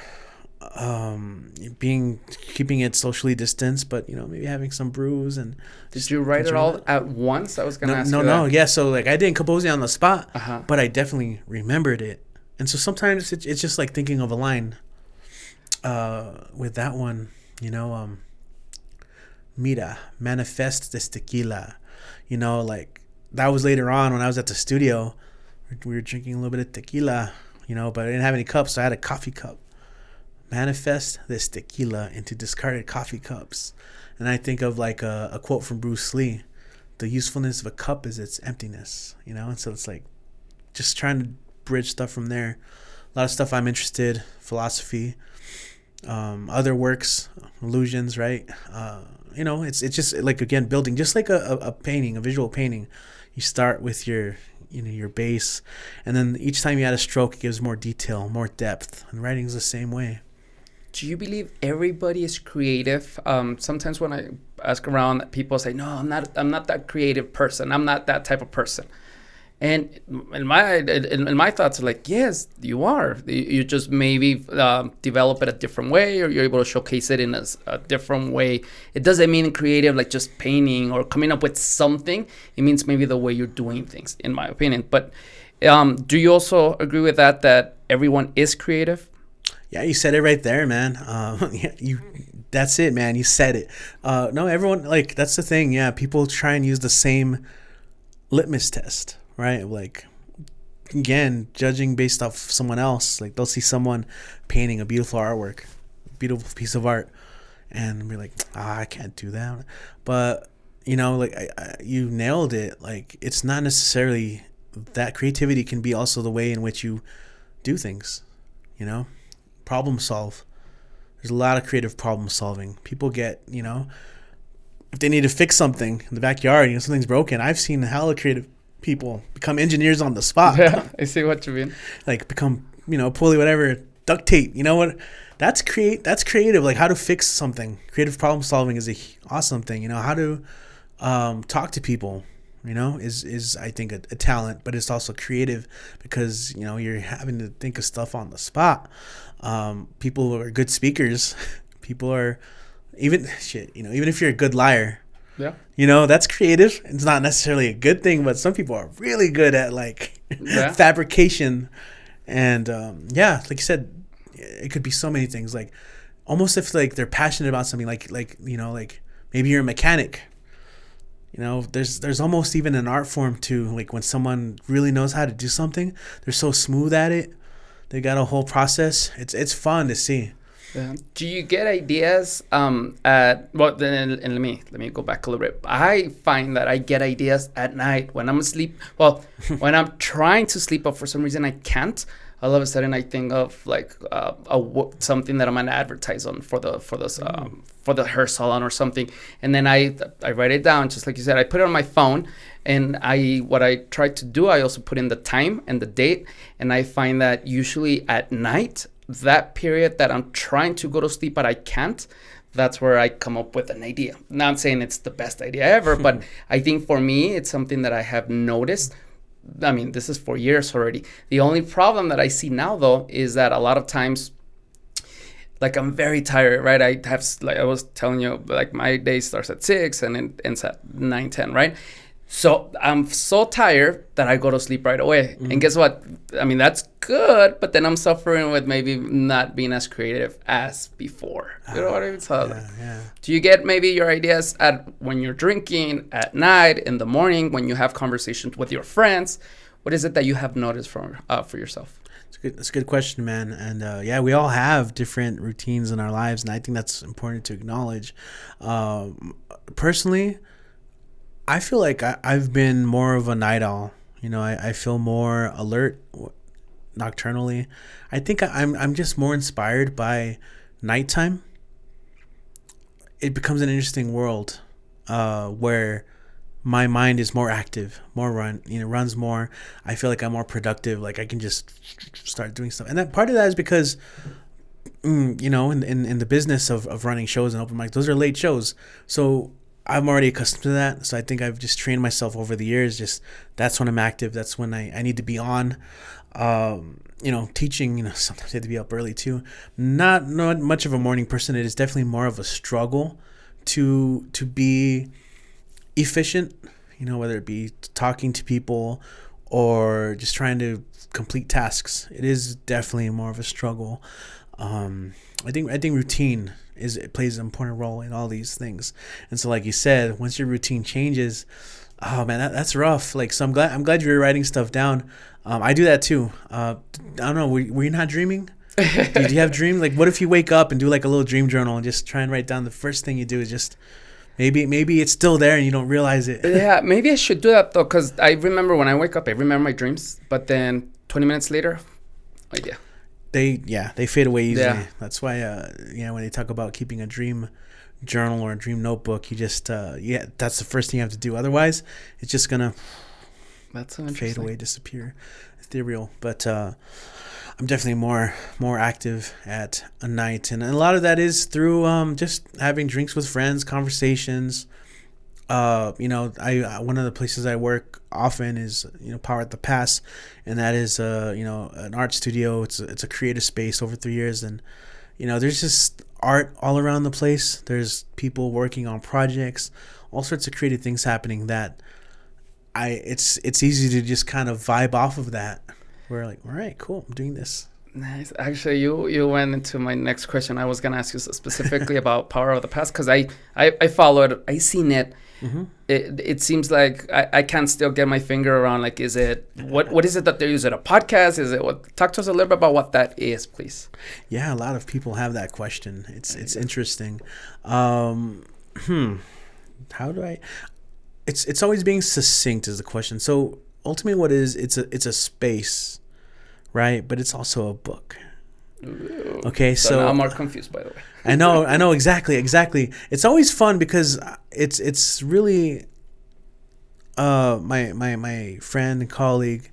keeping it socially distanced, but maybe having some brews. And did you write it all at once? I was gonna ask you that. No. Yeah. So like I didn't compose it on the spot, but I definitely remembered it. And so sometimes it's just like thinking of a line. With that one, mira, manifest this tequila, like that was later on when I was at the studio. We were drinking a little bit of tequila, but I didn't have any cups, so I had a coffee cup. Manifest this tequila into discarded coffee cups. And I think of like a quote from Bruce Lee: the usefulness of a cup is its emptiness, and so it's like just trying to bridge stuff from there. A lot of stuff I'm interested, philosophy, other works, illusions, right? It's just like, again, building, just like a painting, a visual painting. You start with your base, and then each time you add a stroke, it gives more detail, more depth. And writing's the same way. Do you believe everybody is creative? Sometimes when I ask around, people say, "No, I'm not that creative person. I'm not that type of person." And in my thoughts are like, yes, you are. You just maybe develop it a different way, or you're able to showcase it in a different way. It doesn't mean creative like just painting or coming up with something. It means maybe the way you're doing things, in my opinion. But do you also agree with that everyone is creative? Yeah, you said it right there, man. That's it, man. You said it. No, everyone, like, that's the thing. Yeah, people try and use the same litmus test, right? Like, again, judging based off someone else. Like, they'll see someone painting a beautiful artwork, a beautiful piece of art, and be like, I can't do that. But, like, you nailed it. Like, it's not necessarily that. Creativity can be also the way in which you do things, problem solve. There's a lot of creative problem solving. People get, if they need to fix something in the backyard, something's broken. I've seen hella creative people become engineers on the spot. Yeah, I see what you mean. Like, become, pulley, whatever, duct tape. You know what? That's creative. Like, how to fix something. Creative problem solving is a awesome thing. How to talk to people, is I think a talent, but it's also creative because, you're having to think of stuff on the spot. People who are good speakers, people are even if you're a good liar, that's creative. It's not necessarily a good thing, but some people are really good at fabrication. And like you said, it could be so many things. Like, almost if like they're passionate about something, like maybe you're a mechanic. There's almost even an art form to, like, when someone really knows how to do something, they're so smooth at it. They got a whole process. It's fun to see. Yeah. Do you get ideas and let me go back a little bit. I find that I get ideas at night when I'm asleep. Well, when I'm trying to sleep, but for some reason I can't. All of a sudden I think of like something that I'm gonna advertise on for the hair salon or something, and then I write it down, just like you said. I put it on my phone, and what I try to do, I also put in the time and the date, and I find that usually at night, that period that I'm trying to go to sleep but I can't, that's where I come up with an idea. Now, I'm saying it's the best idea ever, but I think for me it's something that I have noticed. I mean, this is for years already. The only problem that I see now, though, is that a lot of times, like, I'm very tired, right? I have, like I was telling you, like, my day starts at 6 and it ends at 9:10, right? So I'm so tired that I go to sleep right away. Mm-hmm. And guess what? I mean, that's good, but then I'm suffering with maybe not being as creative as before. You know what I mean? So, do you get maybe your ideas when you're drinking, at night, in the morning, when you have conversations with your friends? What is it that you have noticed for yourself? That's a good question, man. And we all have different routines in our lives, and I think that's important to acknowledge. Personally, I feel like I've been more of a night owl. I feel more alert nocturnally. I think I'm just more inspired by nighttime. It becomes an interesting world where my mind is more active, runs more. I feel like I'm more productive. Like, I can just start doing stuff. And that part of that is because, in the business of running shows and open mics, those are late shows. So I'm already accustomed to that. So I think I've just trained myself over the years. Just that's when I'm active. That's when I need to be on. Teaching, sometimes I have to be up early too. Not much of a morning person. It is definitely more of a struggle to be efficient, whether it be talking to people or just trying to complete tasks. It is definitely more of a struggle. I think routine plays an important role in all these things. And so, like you said, once your routine changes, Oh man, that's rough. Like, so I'm glad you were writing stuff down. I do that too. I don't know. Were you not dreaming? Do you have dreams? Like, what if you wake up and do like a little dream journal and just try and write down the first thing you do is just maybe it's still there and you don't realize it. Yeah, maybe I should do that though, because I remember when I wake up, I remember my dreams, but then 20 minutes later, idea. They fade away easily. Yeah. That's why when they talk about keeping a dream journal or a dream notebook, you just that's the first thing you have to do. Otherwise, it's just gonna That's so fade away, disappear, ethereal. But I'm definitely more active at a night, and a lot of that is through just having drinks with friends, conversations. I one of the places I work often is Power at the Pass, and that is an art studio. It's a creative space over 3 years, and there's just art all around the place. There's people working on projects, all sorts of creative things happening that it's easy to just kind of vibe off of that. We're like, all right, cool, I'm doing this. Nice. Actually, you went into my next question. I was gonna ask you specifically about Power of the Past, because I follow it. I seen it. Mm-hmm. It seems like I can't still get my finger around. Like, is it what is it that they're using? A podcast? Is it what? Talk to us a little bit about what that is, please. Yeah, a lot of people have that question. It's interesting. How do I? It's always being succinct is the question. So ultimately, what is it's a space, right? But it's also a book. Ooh. Okay, so now I'm more confused, by the way. I know exactly. It's always fun because it's really my friend and colleague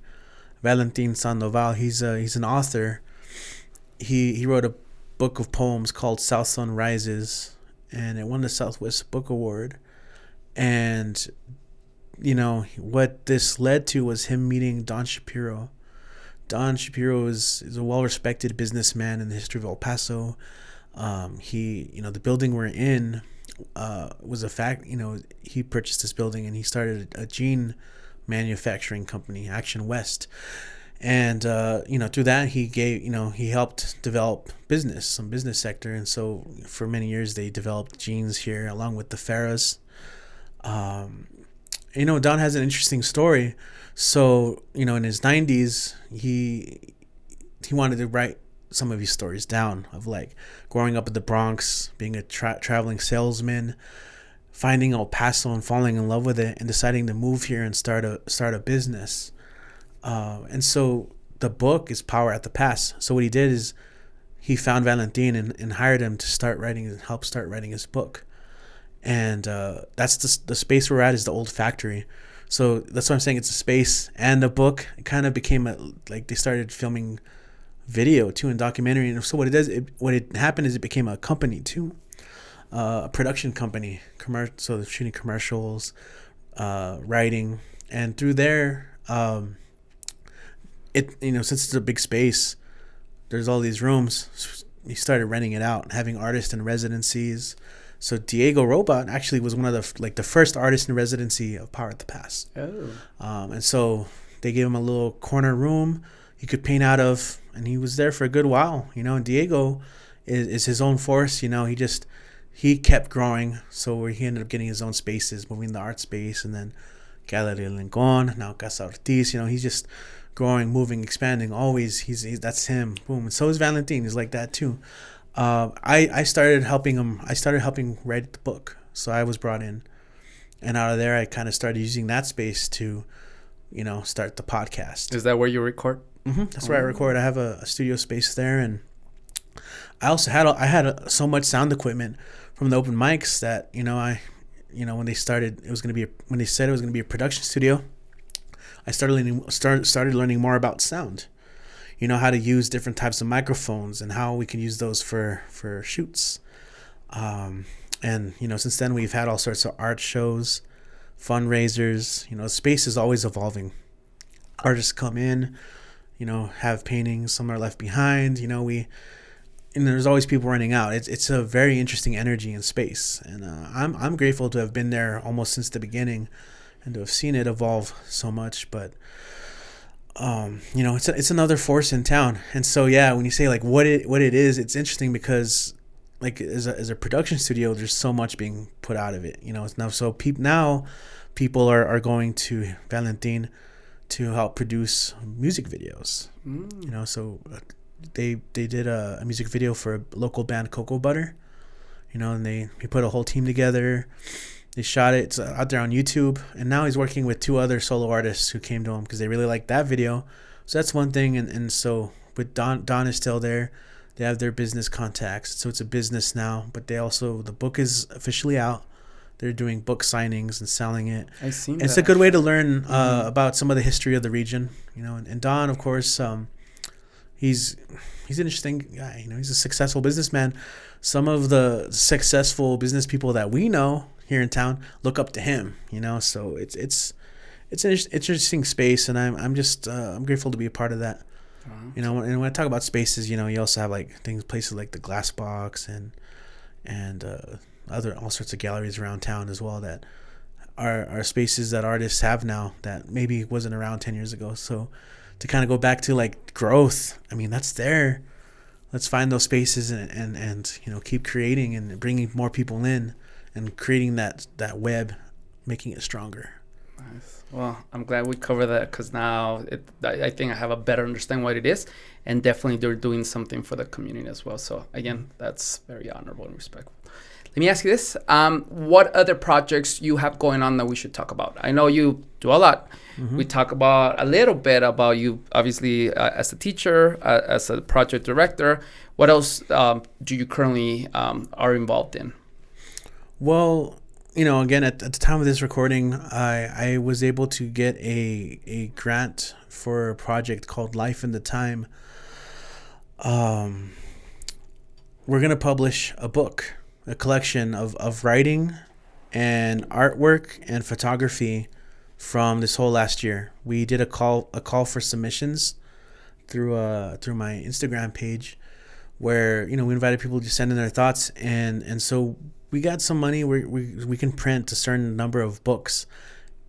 Valentin Sandoval. He's an author. He wrote a book of poems called South Sun Rises, and it won the Southwest Book Award. And what this led to was him meeting Don Shapiro. Don Shapiro is a well-respected businessman in the history of El Paso. The building we're in was a fact. He purchased this building and he started a jean manufacturing company, Action West. And through that he helped develop some business sector. And so for many years they developed jeans here along with the Farahs. Don has an interesting story. So, in his 90s, he wanted to write some of his stories down of like growing up in the Bronx, being a traveling salesman, finding El Paso and falling in love with it and deciding to move here and start a business. And so the book is Power at the Pass. So what he did is he found Valentin and hired him to help start writing his book. And that's the space we're at is the old factory. So that's why I'm saying it's a space and a book. It kind of became they started filming video too and documentary. And so what happened is it became a company too, a production company. So they're shooting commercials, writing, and through there, since it's a big space, there's all these rooms. He started renting it out, having artists in residencies. So Diego Robot actually was one of the first artists in residency of Power at the Pass. Oh. And so they gave him a little corner room he could paint out of, and he was there for a good while. And Diego is his own force. He kept growing. So he ended up getting his own spaces, moving the art space, and then Galeria Lincoln, now Casa Ortiz. He's just growing, moving, expanding. Always, that's him. Boom. And so is Valentin. He's like that too. I started helping him. I started helping write the book. So I was brought in, and out of there, I kind of started using that space to, start the podcast. Is that where you record? Mm-hmm. That's where I record. I have a studio space there, and I also had so much sound equipment from the open mics that when they started, when they said it was gonna be a production studio, I started learning more about sound. How to use different types of microphones and how we can use those for shoots. And since then we've had all sorts of art shows, fundraisers. Space is always evolving. Artists come in, have paintings, some are left behind. And there's always people running out. It's a very interesting energy in space, and I'm grateful to have been there almost since the beginning, and to have seen it evolve so much. But it's another force in town. And so when you say like what it is, it's interesting because like as a production studio, there's so much being put out of it. It's now so people people are going to Valentin to help produce music videos. So they did a music video for a local band, Cocoa Butter, and he put a whole team together. They shot it. It's out there on YouTube, and now he's working with 2 other solo artists who came to him because they really liked that video. So that's one thing. And so with Don is still there. They have their business contacts, so it's a business now. But the book is officially out. They're doing book signings and selling it. I seen It's a good way to learn about some of the history of the region, And Don, of course, he's an interesting guy. He's a successful businessman. Some of the successful business people that we know here in town look up to him. So it's an interesting space, and I'm grateful to be a part of that. And when I talk about spaces, you also have like places like the Glass Box and all sorts of galleries around town as well that are spaces that artists have now that maybe wasn't around 10 years ago. So to kind of go back to like growth, that's there. Let's find those spaces and keep creating and bringing more people in and creating that web, making it stronger. Nice. Well, I'm glad we covered that because now I think I have a better understanding what it is, and definitely they're doing something for the community as well. So again, that's very honorable and respectful. Let me ask you this. What other projects you have going on that we should talk about? I know you do a lot. We talk about a little bit about you, obviously, as a teacher, as a project director. What else do you currently are involved in? Well, again, at the time of this recording, I was able to get a grant for a project called Life in the Time. We're going to publish a book, a collection of writing and artwork and photography from this whole last year. We did a call for submissions through my Instagram page where, we invited people to send in their thoughts. And so we got some money where we can print a certain number of books.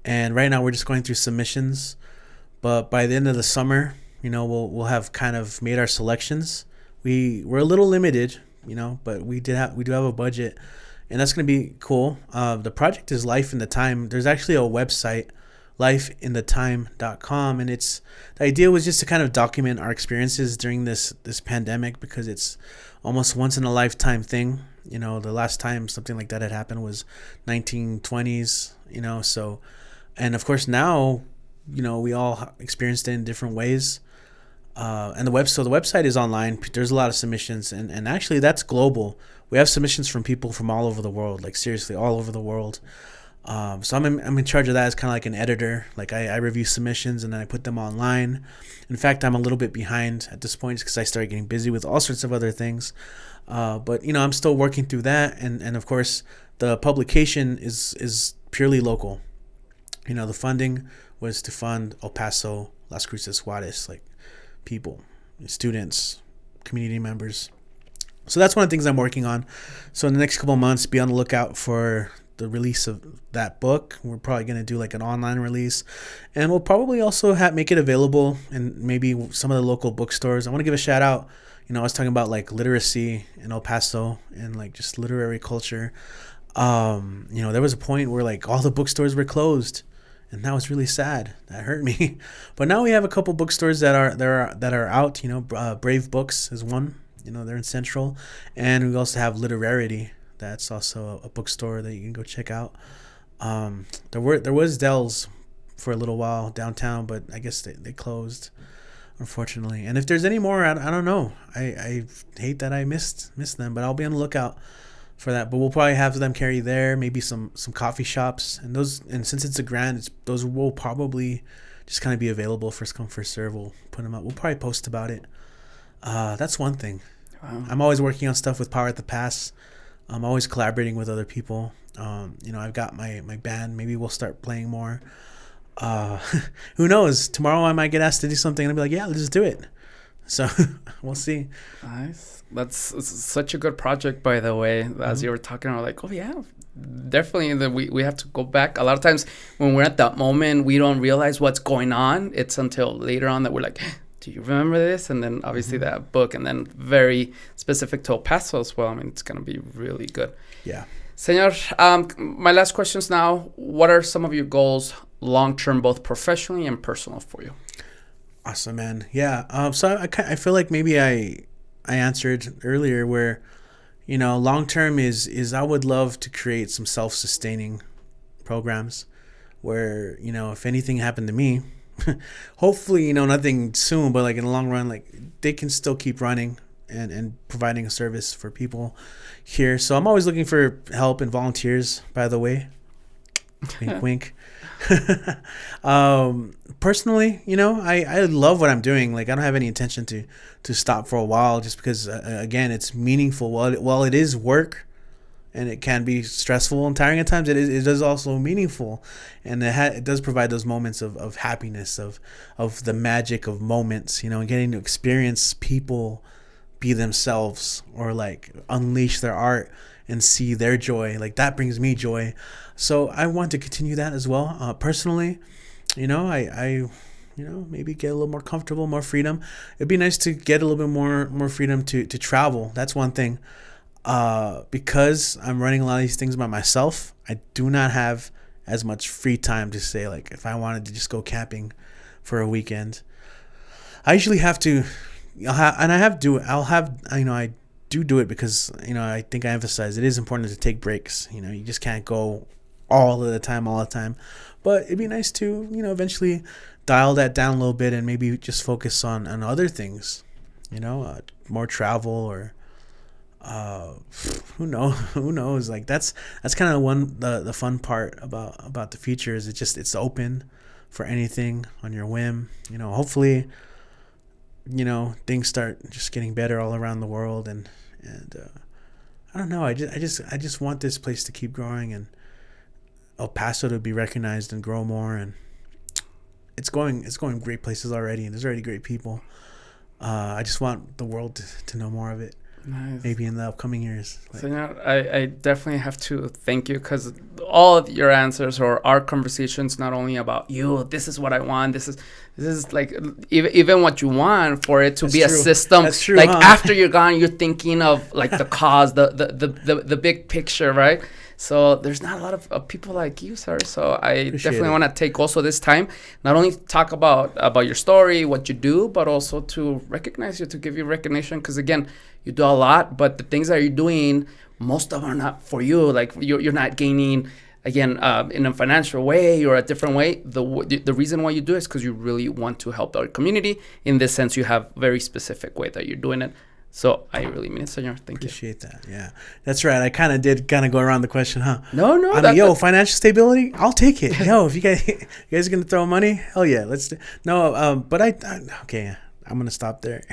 And right now we're just going through submissions. But by the end of the summer, we'll have kind of made our selections. We're a little limited, but we do have a budget, and that's going to be cool. The project is Life in the Time. There's actually a website, lifeinthetime.com, and the idea was just to kind of document our experiences during this pandemic because it's almost once in a lifetime thing. The last time something like that had happened was 1920s, so, and of course now, we all experienced it in different ways. And the website is online. There's a lot of submissions, and actually that's global. We have submissions from people from all over the world, like seriously all over the world. So I'm in charge of that as kind of like an editor. Like I review submissions and then I put them online. In fact, I'm a little bit behind at this point because I started getting busy with all sorts of other things. But I'm still working through that, and of course the publication is purely local. The funding was to fund El Paso, Las Cruces, Juarez, like people, students, community members. So that's one of the things I'm working on. So in the next couple of months, be on the lookout for the release of that book. We're probably going to do like an online release, and we'll probably also make it available in maybe some of the local bookstores. I want to give a shout out. I was talking about like literacy in El Paso and like just literary culture. There was a point where like all the bookstores were closed, and that was really sad. That hurt me. But now we have a couple bookstores that are out. Brave Books is one. They're in Central, and we also have Literarity. That's also a bookstore that you can go check out. There was Dell's for a little while downtown, but I guess they closed, unfortunately. And if there's any more, I don't know. I hate that I missed them, but I'll be on the lookout for that. But we'll probably have them carry there, maybe some coffee shops, and since it's a grant, those will probably just kind of be available first come first serve. We'll put them up. We'll probably post about it. That's one thing. Wow. I'm always working on stuff with Power at the Pass. I'm always collaborating with other people. I've got my band. Maybe we'll start playing more. Who knows? Tomorrow I might get asked to do something and I'll be like, yeah, let's just do it. So we'll see. Nice. That's such a good project, by the way. As you were talking, I was like, oh yeah, definitely. We have to go back. A lot of times when we're at that moment, we don't realize what's going on. It's until later on that we're like, do you remember this? And then obviously that book, and then very specific to El Paso as well. I mean, it's going to be really good. Yeah. Senor, my last questions now. What are some of your goals long term, both professionally and personal for you? Awesome, man. Yeah. So I feel like maybe I answered earlier where, long term is I would love to create some self-sustaining programs where, if anything happened to me, hopefully, nothing soon, but like in the long run, like they can still keep running and providing a service for people here. So I'm always looking for help and volunteers, by the way. Wink, wink. Personally, I love what I'm doing. Like I don't have any intention to stop for a while just because, again, it's meaningful. While it is work and it can be stressful and tiring at times, it is also meaningful. And it does provide those moments of happiness, of the magic of moments, and getting to experience people be themselves or like unleash their art and see their joy. Like that brings me joy. So I want to continue that as well. Personally, I maybe get a little more comfortable, more freedom. It'd be nice to get a little bit more freedom to travel. That's one thing. Because I'm running a lot of these things by myself, I do not have as much free time to say, like, if I wanted to just go camping for a weekend. I usually have to, I do it because, I think I emphasize it is important to take breaks. You just can't go all the time. But it'd be nice to, eventually dial that down a little bit and maybe just focus on other things, more travel or who knows. Like that's kind of the fun part about the future is it's open for anything on your whim. Hopefully, things start just getting better all around the world and I don't know. I just want this place to keep growing and El Paso to be recognized and grow more, and it's going great places already, and there's already great people. I just want the world to know more of it. Nice. Maybe in the upcoming years. Senor, I definitely have to thank you because all of your answers or our conversations, not only about you, this is what I want, this is like even what you want for it to be true. A system. That's true, like after you're gone, you're thinking of like the cause, the big picture, right? So there's not a lot of people like you, sir. So I definitely want to take also this time, not only talk about your story, what you do, but also to recognize you, to give you recognition. Because again, you do a lot, but the things that you're doing, most of them are not for you. Like you're not gaining, again, in a financial way or a different way. The reason why you do it is because you really want to help our community. In this sense, you have very specific way that you're doing it. So I really mean it, senor. Thank you. Appreciate that. Yeah, that's right. I kind of did go around the question, huh? No. I mean, financial stability, I'll take it. If you guys are gonna throw money, hell yeah, let's do. No, but okay, I'm gonna stop there.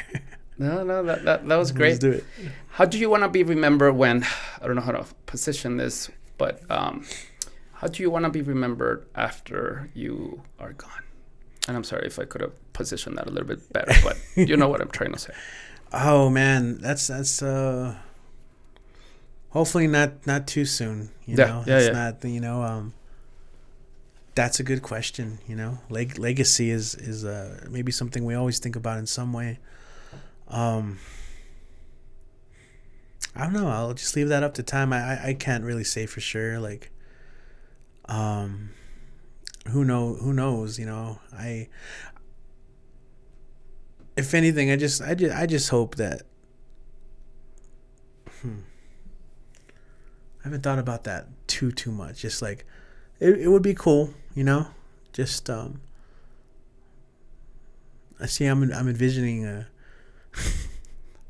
No, that was great. Let's do it. How do you want to be remembered when, I don't know how to position this, but how do you want to be remembered after you are gone? And I'm sorry if I could have positioned that a little bit better, but you know what I'm trying to say. Oh man, that's hopefully not too soon. Yeah. Not that's a good question. Legacy is maybe something we always think about in some way. I don't know. I'll just leave that up to time. I can't really say for sure. Like, who knows? If anything, I just hope that. I haven't thought about that too much. Just like, it would be cool, Just I see. I'm envisioning a.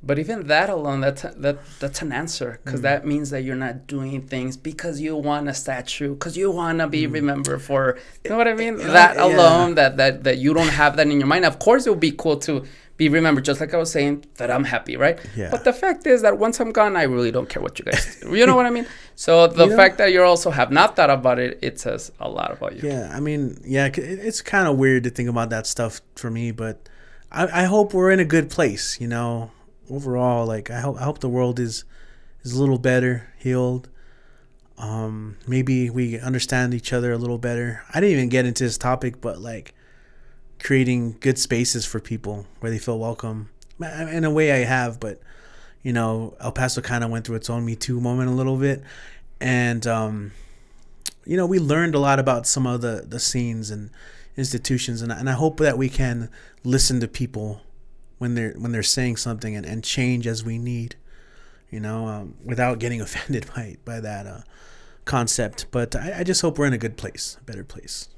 But even that alone, that's an answer, because that means that you're not doing things because you want a statue, because you want to be remembered for, you know what I mean? That alone, that you don't have that in your mind. Of course, it would be cool to be remembered, just like I was saying, that I'm happy, right? Yeah. But the fact is that once I'm gone, I really don't care what you guys do. You know what I mean? So the fact that you also have not thought about it, it says a lot about you. Yeah, I mean, it's kind of weird to think about that stuff for me, but I hope we're in a good place, Overall, like I hope the world is a little better, healed. Maybe we understand each other a little better. I didn't even get into this topic, but like creating good spaces for people where they feel welcome. In a way, I have, but El Paso kind of went through its own Me Too moment a little bit, And we learned a lot about some of the scenes and institutions, and I hope that we can listen to people when they're saying something and change as we need, without getting offended by that concept. But I just hope we're in a good place, a better place.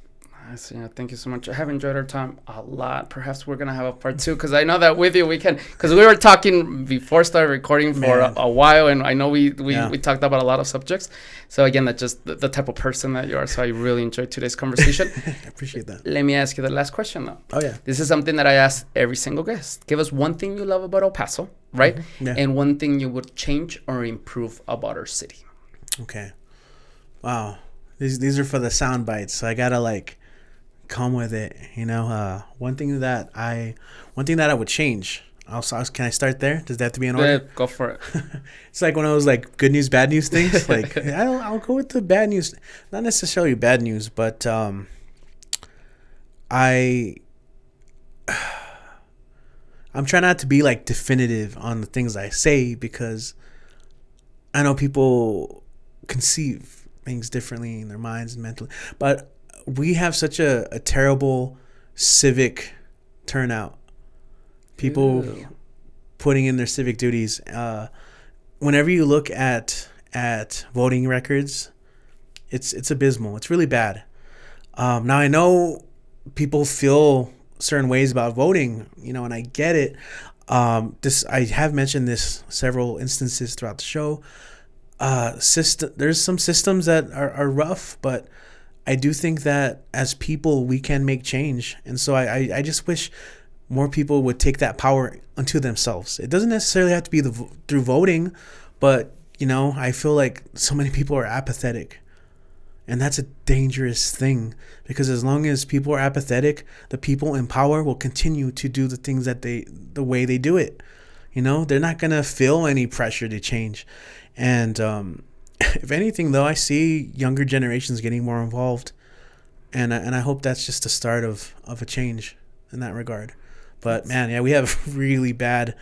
Nice. Yeah, thank you so much. I have enjoyed our time a lot. Perhaps we're gonna have a part 2, because I know that with you we can. Because we were talking before started recording for a while, and I know we talked about a lot of subjects. So again, that's just the type of person that you are. So I really enjoyed today's conversation. I appreciate that. Let me ask you the last question though. Oh yeah. This is something that I ask every single guest. Give us one thing you love about El Paso, right? Mm-hmm. Yeah. And one thing you would change or improve about our city. Okay. Wow. These are for the sound bites, so I gotta come with it. One thing that I would change. Can I start there? Does that have to be in order? Yeah, go for it. It's like one of those good news, bad news things. I'll go with the bad news. Not necessarily bad news, but I'm trying not to be definitive on the things I say, because I know people conceive things differently in their minds and mentally. But we have such a terrible civic turnout. People putting in their civic duties. Whenever you look at voting records, it's abysmal. It's really bad. Now I know people feel certain ways about voting, and I get it. I have mentioned this several instances throughout the show. There's some systems that are rough, but I do think that as people we can make change, and so I just wish more people would take that power unto themselves. It doesn't necessarily have to be through voting, but I feel like so many people are apathetic, and that's a dangerous thing, because as long as people are apathetic, the people in power will continue to do the things the way they do it. They're not gonna feel any pressure to change, and if anything, though, I see younger generations getting more involved, and I hope that's just the start of a change in that regard. But man, yeah, we have really bad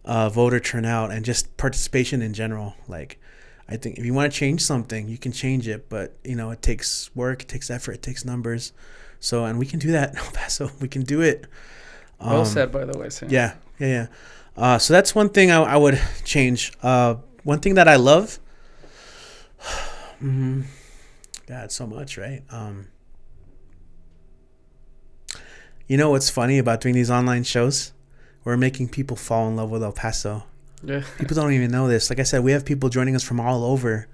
voter turnout and just participation in general. I think if you want to change something, you can change it, but it takes work, it takes effort, it takes numbers. So, and we can do that in El Paso. We can do it. Well said, by the way. Sam. Yeah. So that's one thing I would change. One thing that I love. God, so much, right? What's funny about doing these online shows? We're making people fall in love with El Paso. Yeah. People don't even know this. Like I said, we have people joining us from all over,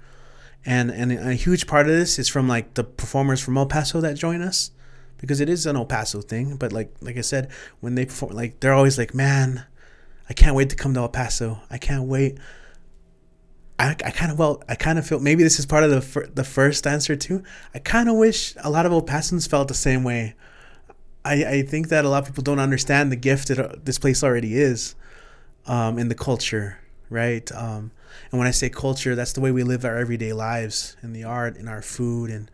and a huge part of this is from the performers from El Paso that join us, because it is an El Paso thing. But like I said, when they perform, they're always like, man, I can't wait to come to El Paso. I can't wait. I kind of feel, maybe this is part of the first answer too. I kind of wish a lot of El Pasans felt the same way. I think that a lot of people don't understand the gift that this place already is, in the culture, right? And when I say culture, that's the way we live our everyday lives, in the art, in our food, and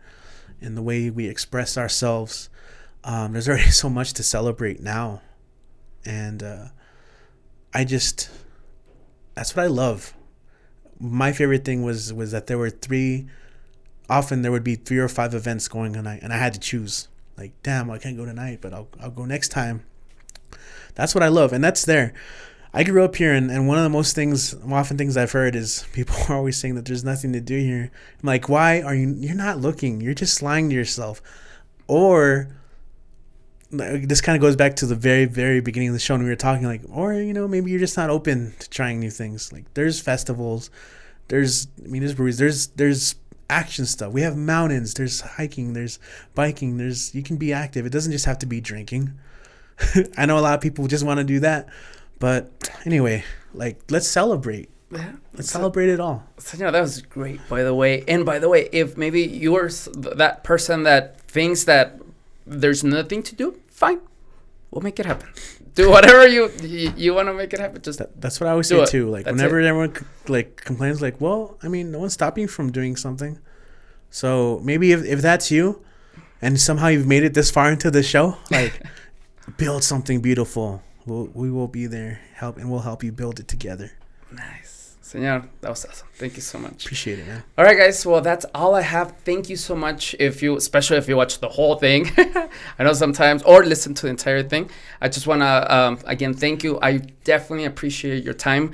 in the way we express ourselves. There's already so much to celebrate now, and that's what I love. My favorite thing was that there would be 3 or 5 events going on, and I had to choose. Damn, I can't go tonight, but I'll go next time. That's what I love, and that's there. I grew up here, and one of the most often things I've heard is people are always saying that there's nothing to do here. I'm like, why are you're not looking? You're just lying to yourself. Or this kind of goes back to the very, very beginning of the show when we were talking, maybe you're just not open to trying new things. There's festivals, there's breweries, there's action stuff. We have mountains, there's hiking, there's biking, you can be active. It doesn't just have to be drinking. I know a lot of people just want to do that, but anyway, let's celebrate. Yeah, let's celebrate it all. So, that was great, by the way. And by the way, if maybe you're that person that thinks that there's nothing to do, fine, we'll make it happen. Do whatever you want to make it happen. Just that's what I always say too. Whenever everyone complains, no one's stopping you from doing something. So maybe if that's you, and somehow you've made it this far into the show, build something beautiful. We will be there, we'll help you build it together. Nice. Senor, that was awesome. Thank you so much. Appreciate it, man. All right, guys. Well, that's all I have. Thank you so much. Especially if you watch the whole thing, I know sometimes, or listen to the entire thing. I just want to, again, thank you. I definitely appreciate your time.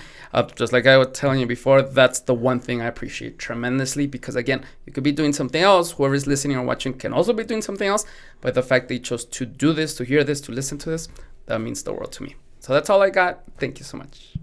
Just like I was telling you before, that's the one thing I appreciate tremendously, because again, you could be doing something else. Whoever is listening or watching can also be doing something else. But the fact that you chose to do this, to hear this, to listen to this, that means the world to me. So that's all I got. Thank you so much.